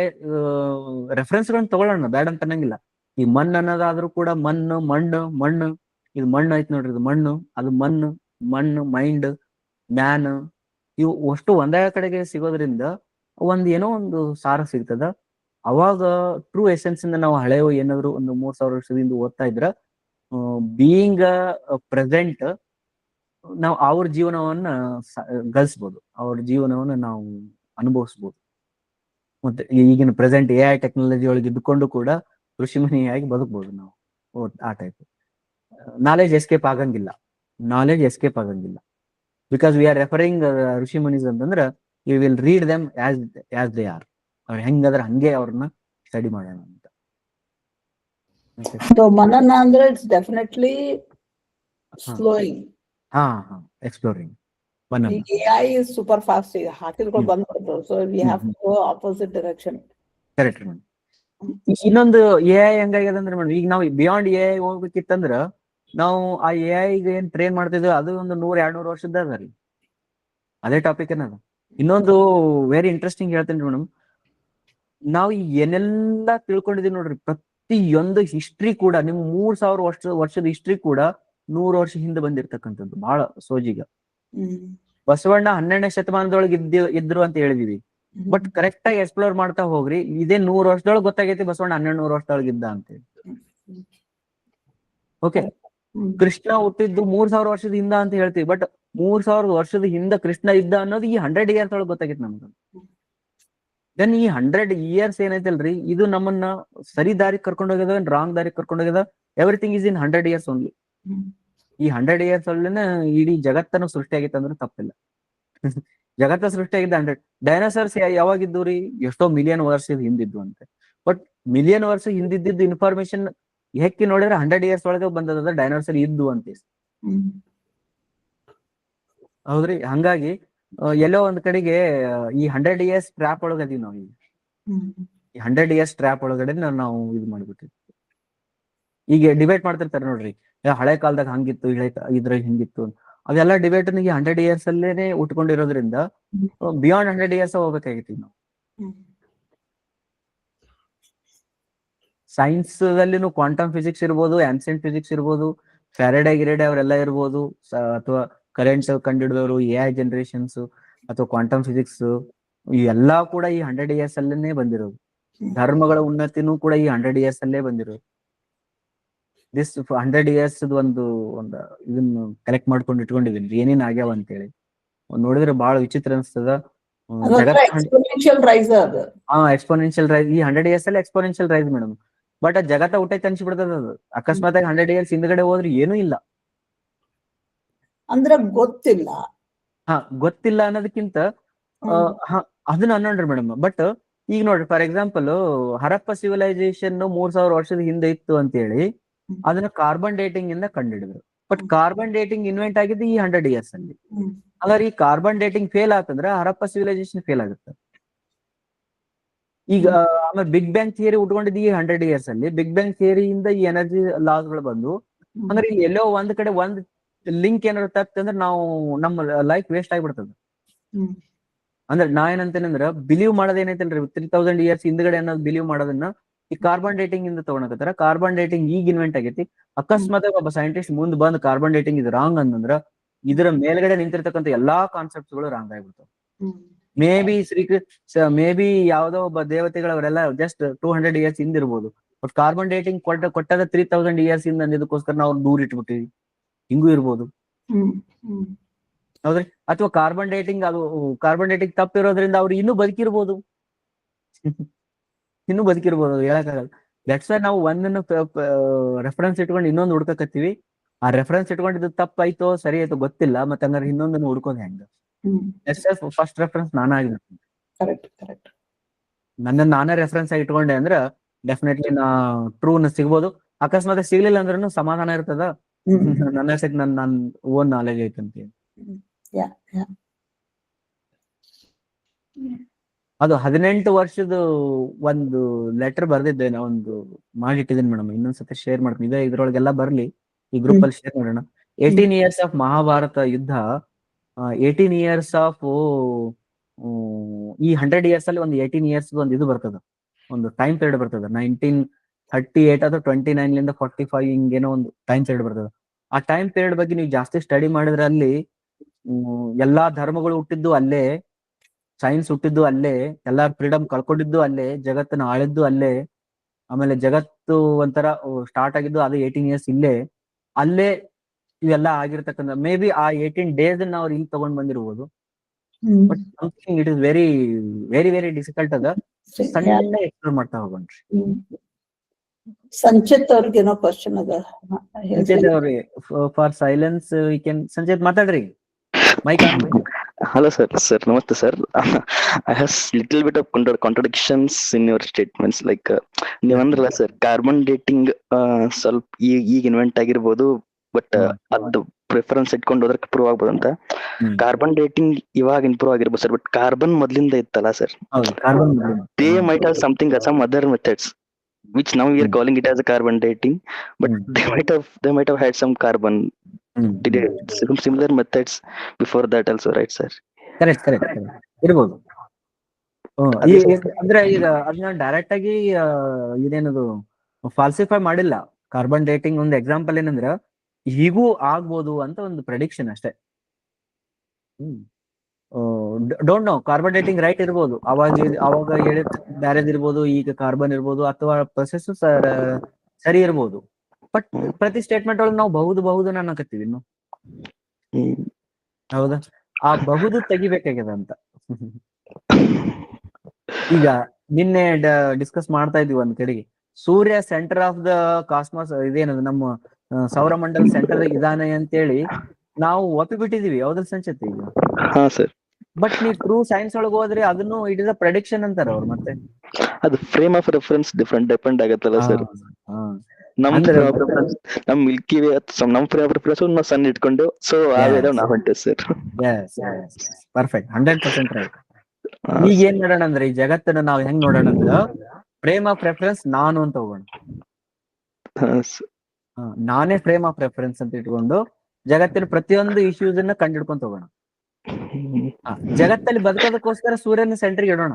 ರೆಫರೆನ್ಸ್ ಗಳನ್ನ ತಗೊಳ್ಳೋಣ, ಬೇಡ ಅಂತ ಅನ್ನಂಗಿಲ್ಲ. ಈ ಮಣ್ಣು ಅನ್ನೋದಾದ್ರೂ ಕೂಡ ಮಣ್ಣು ಇದು ಮಣ್ಣು ಐತ್ ನೋಡ್ರಿ, ಇದು ಮಣ್ಣು, ಅದು ಮಣ್ಣು, ಮೈಂಡ್, ಮ್ಯಾನ್, ಇವು ಅಷ್ಟು ಒಂದೇ ಕಡೆಗೆ ಸಿಗೋದ್ರಿಂದ ಒಂದ್ ಏನೋ ಒಂದು ಸಾರ ಸಿಗ್ತದ. ಅವಾಗ ಟ್ರೂ ಎಸೆನ್ಸ್ ಇಂದ ನಾವು ಹಳೆಯ ಏನಾದ್ರು ಒಂದು 3000 ವರ್ಷದಿಂದ ಓದ್ತಾ ಇದ್ರ ಬೀಯಿಂಗ್ ಪ್ರೆಸೆಂಟ್ ನಾವು ಅವ್ರ ಜೀವನವನ್ನ ಗಳಿಸ್ಬೋದು, ಅವ್ರ ಜೀವನವನ್ನ ನಾವು ಅನುಭವಿಸ್ಬೋದು. ಮತ್ತೆ ಈಗಿನ ಪ್ರೆಸೆಂಟ್ ಎ ಐ ಟೆಕ್ನಾಲಜಿ ಒಳಗೆ ಇದ್ದುಕೊಂಡು ಕೂಡ ಋಷಿಮುನಿಯಾಗಿ ಬದುಕ್ಬೋದು ನಾವು. ಆ ಟೈಪ್ ನಾಲೆಜ್ ಎಸ್ಕೇಪ್ ಆಗಂಗಿಲ್ಲ, ನಾಲೆಜ್ ಎಸ್ಕೇಪ್ ಆಗಂಗಿಲ್ಲ. ಬಿಕಾಸ್ ವಿ ಆರ್ ರೆಫರಿಂಗ್ ಋಷಿ ಮುನೀಸ್ ಅಂತಂದ್ರ you will read them as they are. ಅವ್ರು ಹೆಂಗದ್ರ ಹಂಗೆ ಅವ್ರನ್ನ ಸ್ಟಡಿ ಮಾಡೋಣ ಅಂತ. So ಮನನ ಅಂದ್ರೆ ಇಟ್ಸ್ ಡೆಫಿನೆಟ್ಲಿ ಸ್ಲೋಯಿಂಗ್. ಹಾ exploring. AI is super fast. ಹಾಕಿದ್ಕೊಂಡು ಬಂದ್ಬಿಡ್ತು. So we have to go opposite direction. Correct madam. ಇನ್ನೊಂದು ಎ ಐ ಹೆಂಗಾಗ್ಯದ ಅಂದ್ರೆ ಮೇಡಮ್, ಈಗ ನಾವು ಬಿಯಾಂಡ್ ಎ ಐ ಹೋಗ್ಬೇಕಿತ್ತಂದ್ರ ನಾವು ಆ ಎ ಐಗೆ ಏನ್ ಟ್ರೈನ್ ಮಾಡ್ತಿದ್ವಿ ಅದು ಒಂದು 100-200 ವರ್ಷದ ಅದ ರೀ. ಅದೇ ಟಾಪಿಕ್ ಏನದ. ಇನ್ನೊಂದು ವೆರಿ ಇಂಟ್ರೆಸ್ಟಿಂಗ್ ಹೇಳ್ತೇನೆ ಮೇಡಮ್, ನಾವು ಏನೆಲ್ಲಾ ತಿಳ್ಕೊಂಡಿದೀವಿ ನೋಡ್ರಿ, ಪ್ರತಿಯೊಂದು ಹಿಸ್ಟ್ರಿ ಕೂಡ ನಿಮ್ 3000 ವರ್ಷದ ಹಿಸ್ಟ್ರಿ ಕೂಡ 100 ವರ್ಷ ಹಿಂದೆ ಬಂದಿರ್ತಕ್ಕಂಥದ್ದು. ಬಹಳ ಸೋಜಿಗ. ಬಸವಣ್ಣ 12ನೇ ಶತಮಾನದೊಳಗೆ ಇದ್ರು ಅಂತ ಹೇಳಿದೀವಿ, ಬಟ್ ಕರೆಕ್ಟ್ ಆಗಿ ಎಕ್ಸ್ಪ್ಲೋರ್ ಮಾಡ್ತಾ ಹೋಗ್ರಿ, ಇದೇ 100 ವರ್ಷದೊಳಗೆ ಗೊತ್ತಾಗೈತಿ ಬಸವಣ್ಣ 1200 ವರ್ಷದೊಳಗೆ ಇದ್ದ ಅಂತ ಹೇಳಿ. ಓಕೆ, ಕೃಷ್ಣ ಹುಟ್ಟಿದ್ದು 3000 ವರ್ಷದ ಹಿಂದ ಅಂತ ಹೇಳ್ತೀವಿ, ಬಟ್ 3000 ವರ್ಷದ ಹಿಂದ ಕೃಷ್ಣ ಇದ್ದ ಅನ್ನೋದು ಈ 100 ಇಯರ್ಸ್ ಒಳಗೆ ಗೊತ್ತಾಗೈತಿ ನಮ್ಗೆ. ದೆನ್ ಈ 100 ಇಯರ್ಸ್ ಏನೈತಲ್ರಿ, ಇದು ನಮ್ಮನ್ನ ಸರಿ ದಾರಿ ಕರ್ಕೊಂಡು ಹೋಗ್ಯದ, ರಾಂಗ್ ದಾರಿ ಕರ್ಕೊಂಡು ಹೋಗ್ಯದ. Everything is in 100 years only. ಈ 100 ಇಯರ್ಸ್ ಒಳ್ಳೆನೆ ಇಡೀ ಜಗತ್ತನ್ನು ಸೃಷ್ಟಿ ಆಗಿತ್ತು ಅಂದ್ರೆ ತಪ್ಪಿಲ್ಲ. ಜಗತ್ತ ಸೃಷ್ಟಿ ಆಗಿದ್ದ 100. ಡೈನೋಸಾರ್ಸ್ ಯಾವಾಗಿದ್ದು ರೀ? ಎಷ್ಟೋ ಮಿಲಿಯನ್ ವರ್ಷದ ಹಿಂದಿದ್ದು ಅಂತೆ. ಬಟ್ ಮಿಲಿಯನ್ ವರ್ಷ ಹಿಂದಿದ್ದು ಇನ್ಫಾರ್ಮೇಶನ್ ಹೆಕ್ಕಿ ನೋಡಿದ್ರೆ 100 ಇಯರ್ಸ್ ಒಳಗೆ ಬಂದದ ಡೈನೋಸಾರ್ ಇದ್ದು ಅಂತ. ಹೌದ್ರಿ. ಹಂಗಾಗಿ ಎಲ್ಲೋ ಒಂದ್ ಕಡೆಗೆ ಈ 100 ಇಯರ್ಸ್ ಟ್ರ್ಯಾಪ್ ಒಳಗದೀವಿ ನಾವು. ಈ 100 ಇಯರ್ಸ್ ಟ್ರ್ಯಾಪ್ ಒಳಗಡೆ ನಾವು ಇದು ಮಾಡ್ಬಿಟ್ಟಿದ್ವಿ. ಈಗ ಡಿಬೇಟ್ ಮಾಡ್ತಿರ್ತಾರೆ ನೋಡ್ರಿ, ಹಳೆ ಕಾಲದಾಗ ಹಂಗಿತ್ತು, ಇದ್ರಾಗ ಹಿಂಗಿತ್ತು. ಅದೆಲ್ಲ ಡಿಬೇಟ್ ಈ 100 ಇಯರ್ಸ್ ಅಲ್ಲೇನೆ ಉಟ್ಕೊಂಡಿರೋದ್ರಿಂದ ಬಿಯಾಂಡ್ 100 ಇಯರ್ಸ್ ಹೋಗ್ಬೇಕಾಗಿತ್ತು ನಾವು. ಸೈನ್ಸ್ ದಲ್ಲಿನೂ ಕ್ವಾಂಟಮ್ ಫಿಸಿಕ್ಸ್ ಇರ್ಬೋದು, ಆನ್ಸೆಂಟ್ ಫಿಸಿಕ್ಸ್ ಇರ್ಬೋದು, ಫ್ಯಾರಡೆ ಗಿರೆಡೆ ಅವರೆಲ್ಲ ಇರ್ಬೋದು, ಅಥವಾ ಕರೆಂಟ್ ಕಂಡಿಡಿದವರು, ಎ ಐ ಜನರೇಷನ್ಸ್ ಅಥವಾ ಕ್ವಾಂಟಮ್ ಫಿಸಿಕ್ಸ್, ಈ ಎಲ್ಲಾ ಕೂಡ ಈ 100 ಇಯರ್ಸ್ ಅಲ್ಲೇನೆ ಬಂದಿರೋದು. ಧರ್ಮಗಳ ಉನ್ನತಿನೂ ಕೂಡ ಈ 100 ಇಯರ್ಸ್ ಅಲ್ಲೇ ಬಂದಿರೋದು. ದಿಸ್ 100 ಇಯರ್ಸ್ ಒಂದು ಇದನ್ನು ಕಲೆಕ್ಟ್ ಮಾಡ್ಕೊಂಡು ಇಟ್ಕೊಂಡಿದೀನಿ, ಏನೇನ್ ಆಗ್ಯಾವ ಅಂತೇಳಿ. ನೋಡಿದ್ರೆ ಬಹಳ ವಿಚಿತ್ರ ಅನ್ಸ್ತದ. Exponential rice. ಈ 100 ಇಯರ್ಸ್ ಅಲ್ಲಿ ಎಕ್ಸ್ಪೋನೆನ್ಷಿಯಲ್ ರೈಸ್ ಮೇಡಮ್. ಬಟ್ ಜಗತ್ತ ಊಟೈತೆ ಅನ್ಸಿಬಿಡ್ತದ ಅದು. ಅಕಸ್ಮಾತ್ ಆಗಿ 100 ಇಯರ್ಸ್ ಹಿಂದ್ಗಡೆ ಹೋದ್ರೆ ಏನೂ ಇಲ್ಲ ಅಂದ್ರೆ ಗೊತ್ತಿಲ್ಲ. ಗೊತ್ತಿಲ್ಲ ಅನ್ನೋದಕ್ಕಿಂತ ಅದನ್ನ ಅನ್ನೋಣ್ರಿ ಮೇಡಮ್. ಬಟ್ ಈಗ ನೋಡ್ರಿ, ಫಾರ್ ಎಕ್ಸಾಂಪಲ್ ಹರಪ್ಪ ಸಿವಿಲೈಸೇಷನ್ 3000 ವರ್ಷದ ಹಿಂದೆ ಇತ್ತು ಅಂತ ಹೇಳಿ ಅದನ್ನ ಕಾರ್ಬನ್ ಡೇಟಿಂಗ್ ಇಂದ ಕಂಡುಹಿಡಿದ್ರು. ಬಟ್ ಕಾರ್ಬನ್ ಡೇಟಿಂಗ್ ಇನ್ವೆಂಟ್ ಆಗಿದ್ದು ಈ 100 ಇಯರ್ಸ್ ಅಲ್ಲಿ. ಅದ್ರ ಈ ಕಾರ್ಬನ್ ಡೇಟಿಂಗ್ ಫೇಲ್ ಆತಂದ್ರೆ ಹರಪ್ಪ ಸಿವಿಲೈಸೇಷನ್ ಫೇಲ್ ಆಗುತ್ತೆ. ಈಗ ಆಮೇಲೆ ಬಿಗ್ ಬ್ಯಾಂಗ್ ಥಿಯರಿ ಉಟ್ಕೊಂಡಿದ್ದು ಈ 100 ಇಯರ್ಸ್ ಅಲ್ಲಿ. ಬಿಗ್ ಬ್ಯಾಂಗ್ ಥಿಯರಿಯಿಂದ ಈ ಎನರ್ಜಿ ಲಾಸ್ ಗಳು ಬಂದು, ಅಂದ್ರೆ ಇಲ್ಲಿ ಎಲ್ಲೋ ಒಂದ್ ಕಡೆ ಒಂದ್ ಲಿಂಕ್ ಏನಾದ್ರು ತಪ್ಪಿದ್ರೆ ನಾವು ನಮ್ಮ ಲೈಫ್ ವೇಸ್ಟ್ ಆಗಿಬಿಡ್ತದೆ. ಅಂದ್ರೆ ನಾ ಏನಂತೇನೆ ಅಂದ್ರೆ, ಬಿಲೀವ್ ಮಾಡೋದ್ ಏನೈತಲ್ರಿ 3000 ಇಯರ್ಸ್ ಹಿಂದ್ಗಡೆ ಅನ್ನೋದು ಬಿಲೀವ್ ಮಾಡೋದನ್ನ ಈ ಕಾರ್ಬನ್ ಡೇಟಿಂಗ್ ಇಂದ ತಗೊಳಕತ್ತಾರ. ಕಾರ್ಬನ್ ಡೇಟಿಂಗ್ ಈಗ ಇನ್ವೆಂಟ್ ಆಗೈತಿ. ಅಕಸ್ಮಾತ್ ಒಬ್ಬ ಸೈಂಟಿಸ್ಟ್ ಮುಂದ್ ಬಂದ್ ಕಾರ್ಬನ್ ಡೇಟಿಂಗ್ ಇದು ರಾಂಗ್ ಅಂತಂದ್ರ ಇದರ ಮೇಲ್ಗಡೆ ನಿಂತಿರ್ತಕ್ಕಂಥ ಎಲ್ಲಾ ಕಾನ್ಸೆಪ್ಟ್ಸ್ ಗಳು ರಾಂಗ್ ಆಗ್ಬಿಡ್ತಾವ. ಮೇ ಬಿ ಯಾವ್ದೋ ಒಬ್ಬ ದೇವತೆಗಳವರೆಲ್ಲ ಜಸ್ಟ್ 200 ಇಯರ್ಸ್ ಹಿಂದಿರ್ಬೋದು. ಬಟ್ ಕಾರ್ಬನ್ ಡೇಟಿಂಗ್ ಕೊಟ್ಟದ 3000 ಇಯರ್ಸ್ ಇಂದ ಇದಕ್ಕೋಸ್ಕರ ನಾವು ದೂರ ಇಟ್ಬಿಟ್ಟಿವಿ. ಹಿಂಗೂ ಇರ್ಬೋದು, ಹೌದ್ರಿ. ಅಥವಾ ಕಾರ್ಬನ್ ಡೇಟಿಂಗ್ ತಪ್ಪಿರೋದ್ರಿಂದ ಅವ್ರು ಇನ್ನೂ ಬದುಕಿರ್ಬೋದು. ಹೇಳಕ್ಕಾಗಲ್ಲ. ದಟ್ಸ್ ವೈ ನಾವು ಒಂದನ್ನು ರೆಫರೆನ್ಸ್ ಇಟ್ಕೊಂಡು ಇನ್ನೊಂದು ಹುಡ್ಕಕತ್ತೀವಿ. ಆ ರೆಫರೆನ್ಸ್ ಇಟ್ಕೊಂಡಿದ್ದು ತಪ್ಪಾಯ್ತೋ ಸರಿ ಆಯ್ತೋ ಗೊತ್ತಿಲ್ಲ. ಮತ್ತೆ ಹಂಗಾರೆ ಇನ್ನೊಂದನ್ನು ಹುಡ್ಕೋದು ಹೆಂಗ? ಫಸ್ಟ್ ರೆಫರೆನ್ಸ್ ನಾನಾಗಿರ್ತೀನಿ. ನಾನೇ ರೆಫರೆನ್ಸ್ ಆಗಿ ಇಟ್ಕೊಂಡೆ ಅಂದ್ರೆ ಡೆಫಿನೆಟ್ಲಿ ಟ್ರೂನ ಸಿಗ್ಬೋದು. ಅಕಸ್ಮಾತ್ ಸಿಗ್ಲಿಲ್ಲ ಅಂದ್ರೂ ಸಮಾಧಾನ ಇರ್ತದ. ನನ್ನ ಓನ್ ನಾಲೆಜ್ ಐತಂತ. ಅದು 18 ವರ್ಷದ ಒಂದು ಲೆಟರ್ ಬರ್ದಿದ್ದೆ, ನಾ ಒಂದು ಮಾಡಿಟ್ಟಿದ್ದೀನಿ ಮೇಡಮ್. ಇನ್ನೊಂದ್ಸತಿ ಶೇರ್ ಮಾಡ್ತೀನಿ. ಇದ್ರೊಳಗೆಲ್ಲ ಬರ್ಲಿ, ಈ ಗ್ರೂಪ್ ಅಲ್ಲಿ ಶೇರ್ ಮಾಡೋಣ. 18 ಇಯರ್ಸ್ ಆಫ್ ಮಹಾಭಾರತ ಯುದ್ಧ, 18 ಇಯರ್ಸ್ ಆಫ್ ಈ 100 ಇಯರ್ಸ್ ಅಲ್ಲಿ ಒಂದು 18 ಇಯರ್ಸ್ ಒಂದು ಇದು ಬರ್ತದ, ಒಂದು ಟೈಮ್ ಪೀರಿಯಡ್ ಬರ್ತದ. 1938 ಅಥವಾ 29 45 ಹಿಂಗೇನೋ ಒಂದು ಟೈಮ್ ಪೀರಿಯಡ್ ಬರ್ತದ. ಆ ಟೈಮ್ ಪೀರಿಯಡ್ ಬಗ್ಗೆ ನೀವು ಜಾಸ್ತಿ ಸ್ಟಡಿ ಮಾಡಿದ್ರೆ ಅಲ್ಲಿ ಎಲ್ಲಾ ಧರ್ಮಗಳು ಹುಟ್ಟಿದ್ದು ಅಲ್ಲೇ, ಸೈನ್ಸ್ ಹುಟ್ಟಿದ್ದು ಅಲ್ಲೇ, ಎಲ್ಲಾರ್ ಫ್ರೀಡಮ್ ಕಳ್ಕೊಂಡಿದ್ದು ಅಲ್ಲೇ, ಜಗತ್ತನ್ನ ಆಳಿದ್ದು ಅಲ್ಲೇ, ಆಮೇಲೆ ಜಗತ್ತು ಒಂಥರ ಸ್ಟಾರ್ಟ್ ಆಗಿದ್ದು ಅದು 18 ಇಯರ್ಸ್ ಇಲ್ಲೇ, ಅಲ್ಲೇ ಇವೆಲ್ಲ ಆಗಿರ್ತಕ್ಕಂಥ ಮೇ ಬಿ ಆ 18 ಡೇಸ್ ಅವ್ರು ಇಲ್ಲಿ ತಗೊಂಡ್ ಬಂದಿರ್ಬೋದು. But something it is very very very difficult ಅದ. ಸಣ್ಣ ಎಕ್ಸ್ಪ್ಲೋರ್ ಮಾಡ್ತಾ ಹೋಗೋಣ್ರಿ. ಸಂಚಿತ್ ಅವ್ರಿಗೆ ಏನೋ ಕ್ವಶನ್ ಅದ. ಸಂಚೇತ್ ಅವ್ರಿ for silence we can. Sanchet ಮಾತಾಡ್ರಿ, mic on. Hello, sir. Sir, namaste, sir. I have little bit of contradictions in your statements. Like, ನೀವಂದ್ರಲ್ಲ ಸರ್, ಕಾರ್ಬನ್ ಡೇಟಿಂಗ್ ಸ್ವಲ್ಪ ಈಗ ಇನ್ವೆಂಟ್ ಆಗಿರ್ಬೋದು, ಬಟ್ ಅದು ಪ್ರಿಫರೆನ್ಸ್ ಇಟ್ಕೊಂಡು ಹೋದ್ರೆ ಪ್ರೂವ್ ಆಗ್ಬೋದು ಅಂತ. ಕಾರ್ಬನ್ ಡೇಟಿಂಗ್ ಇವಾಗ ಇಂಪ್ರೂವ್ ಆಗಿರ್ಬೋದು ಸರ್, ಬಟ್ ಕಾರ್ಬನ್ ಮೊದ್ಲಿಂದ ಇತ್ತಲ್ಲ sir. They might have some other methods, which now we are calling it as a carbon dating, but they might have had some carbon. Some similar methods before that also, right, sir? Correct ಇರ್ಬೋದು. ಅಂದ್ರೆ ಈಗ ಅದನ್ನ ಡೈರೆಕ್ಟ್ ಆಗಿ ಇದೇನದು ಫಾಲ್ಸಿಫೈ ಮಾಡಿಲ್ಲ. ಕಾರ್ಬನ್ ಡೇಟಿಂಗ್ ಒಂದು ಎಕ್ಸಾಂಪಲ್ ಏನಂದ್ರ ಹೀಗೂ ಆಗ್ಬೋದು ಅಂತ ಒಂದು ಪ್ರೆಡಿಕ್ಷನ್ ಅಷ್ಟೇ. Don't know, carbon dating right ಇರ್ಬೋದು, ಅವಾಗ ಹೇಳಿದ ಬ್ಯಾರೇಜ್ ಇರ್ಬೋದು, ಈಗ ಕಾರ್ಬನ್ ಇರ್ಬೋದು, ಅಥವಾ ಪ್ರೊಸೆಸ್ ಸರಿ ಇರ್ಬೋದು. ಬಟ್ ಪ್ರತಿ ಸ್ಟೇಟ್ಮೆಂಟ್ ಒಳಗೆ ನಾವು ಬಹುದು ಅನ್ನಕತ್ತೀವಿ ಇನ್ನು. ಹೌದಾ? ಆ ಬಹುದು ತೆಗಿಬೇಕಾಗ್ಯದ ಅಂತ. ಈಗ ನಿನ್ನೆ ಡಿಸ್ಕಸ್ ಮಾಡ್ತಾ ಇದ್ವಿ ಒಂದ್ ಕಡೆಗೆ, ಸೂರ್ಯ ಸೆಂಟರ್ ಆಫ್ ದ ಕಾಸ್ಮಾಸ್, ಇದೇನದು ನಮ್ಮ ಸೌರಮಂಡಲ ಸೆಂಟರ್ ಇದಾನೆ ಅಂತೇಳಿ ನಾವು ಒಪ್ಪಿಬಿಟ್ಟಿದೀವಿ. ಯಾವ್ದ್ರ ಸಂಚೇತ ಈಗ. ಬಟ್ ನೀವು ಟ್ರೂ ಸೈನ್ಸ್ ಒಳಗೆ ಹೋದ್ರೆ ಅದನ್ನು ಇಟ್ ಇಸ್ ಅ ಪ್ರೆಡಿಕ್ಷನ್ ಅಂತಾರ ಅವ್ರು. ಮತ್ತೆ ಅದು ಫ್ರೇಮ್ ಆಫ್ ರೆಫರೆನ್ಸ್ ಡಿಪೆಂಡ್ ಆಗತ್ತಲ್ಲ ಸರ್. ನಮ್ ಮಿಲ್ಕಿ ವೇ ನಮ್ ಫ್ರೇಮ್ ಆಫ್ ರೆಫರೆನ್ಸ್ ನಾವು ಸನ್ ಇಟ್ಕೊಂಡು, ಸೊ ನಾವ್ ಹೊಂಟೇವ್ ಸರ್. Perfect, 100% right. ಈಗ ಏನ್ ನೋಡೋಣ ಅಂದ್ರೆ, ಈ ಜಗತ್ತನ್ನ ನಾವ್ ಹೆಂಗ್ ನೋಡೋಣ ಅಂದ್ರ, ಫ್ರೇಮ್ ಆಫ್ ರೆಫರೆನ್ಸ್ ನಾನು ಅಂತ ಹೋಗೋಣ. ನಾನೇ ಫ್ರೇಮ್ ಆಫ್ ರೆಫರೆನ್ಸ್ ಅಂತ ಇಟ್ಕೊಂಡು ಜಗತ್ತಿನ ಪ್ರತಿಯೊಂದು ಇಶ್ಯೂಸ್ ಅನ್ನ ಕಂಡಿಡ್ಕೊಂತ ಹೋಗೋಣ. ಜಗತ್ತಲ್ಲಿ ಬದುಕೋದಕ್ಕೋಸ್ಕರ ಸೂರ್ಯನ ಸೆಂಟ್ರಿಗೆ ಇಡೋಣ.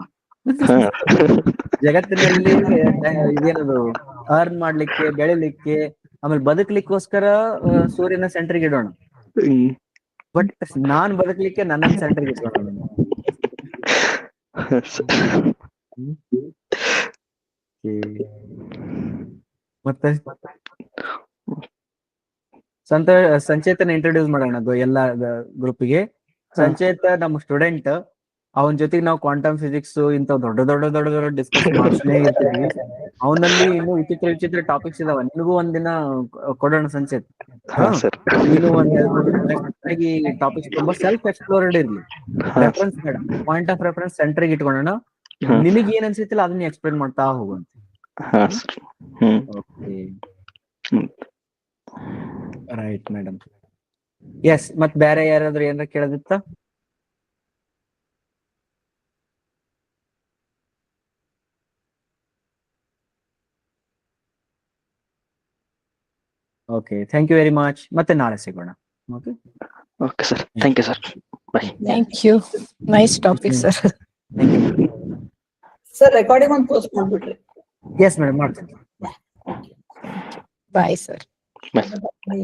ಜಗತ್ತಿನಲ್ಲಿ ಇದೇನದು ಅರ್ನ್ ಮಾಡ್ಲಿಕ್ಕೆ, ಬೆಳಿಲಿಕ್ಕೆ, ಆಮೇಲೆ ಬದುಕ್ಲಿಕ್ಕೋಸ್ಕರ ಸೂರ್ಯನ ಸೆಂಟ್ರಿಗೆ ಇಡೋಣ. ಬಟ್ ನಾನ್ ಬದುಕ್ಲಿಕ್ಕೆ ನನ್ನ ಸೆಂಟ್ರಿಗೆ ಇಟ್ಕೊಳ್ಳೋಣ. ಮತ್ತೆ ಸಂಚೇತನ ಇಂಟ್ರೊಡ್ಯೂಸ್ ಮಾಡೋಣ ಎಲ್ಲ ಗ್ರೂಪಿಗೆ. ಸಂಚೇತ ನಮ್ಮ ಸ್ಟೂಡೆಂಟ್, ಅವನ ಜೊತೆಗೆ ನಾವು ಕ್ವಾಂಟಮ್ ಫಿಸಿಕ್ಸ್ ಇಂತ ದೊಡ್ಡ ಡಿಸ್ಕಸ್ ಮಾಡ್ತಾನೆ ಇರ್ತೀವಿ. ಅವನಲ್ಲಿ ಇನ್ನೂ ವಿಚಿತ್ರ ಟಾಪಿಕ್ಸ್ ಇದಾವ. ನಿನಗೂ ಒಂದಿನ ಕೊಡೋಣ ಸಂಚೇತ್. ನೀನು ಟಾಪಿಕ್ಸ್ ತುಂಬಾ ಸೆಲ್ಫ್ ಎಕ್ಸ್ಪ್ಲೋರ್ಡ್ ಇರ್ಲಿ, ರೆಫರೆನ್ಸ್ ಬೇಡ, ಪಾಯಿಂಟ್ ಆಫ್ ರೆಫರೆನ್ಸ್ ಸೆಂಟ್ರಿಗೆ ಇಟ್ಕೊಳ್ಳೋಣ. ನಿನಗೆ ಏನ್ ಅನ್ಸಿತ್ತಿಲ್ಲ ಅದನ್ನ ಎಕ್ಸ್ಪ್ಲೇನ್ ಮಾಡ್ತಾ ಹೋಗುವಂತ. Right madam. ಎಸ್, ಮತ್ ಬೇರೆ ಯಾರಾದ್ರೂ ಏನಾರ ಕೇಳೋದಿತ್ತ? Okay, thank you very much. ಮತ್ತೆ ನಾಳೆ ಸಿಗೋಣ. Okay sir, thank you sir. Bye. Thank you, nice topic sir. Thank you sir. Recording ಒಂದು ಪೋಸ್ಟ್ ಮಾಡ್ಬಿಡ್ರಿ. ಎಸ್ ಮೇಡಮ್, ಮಾಡ್ತೀನಿ. Bye sir. ಬೈ.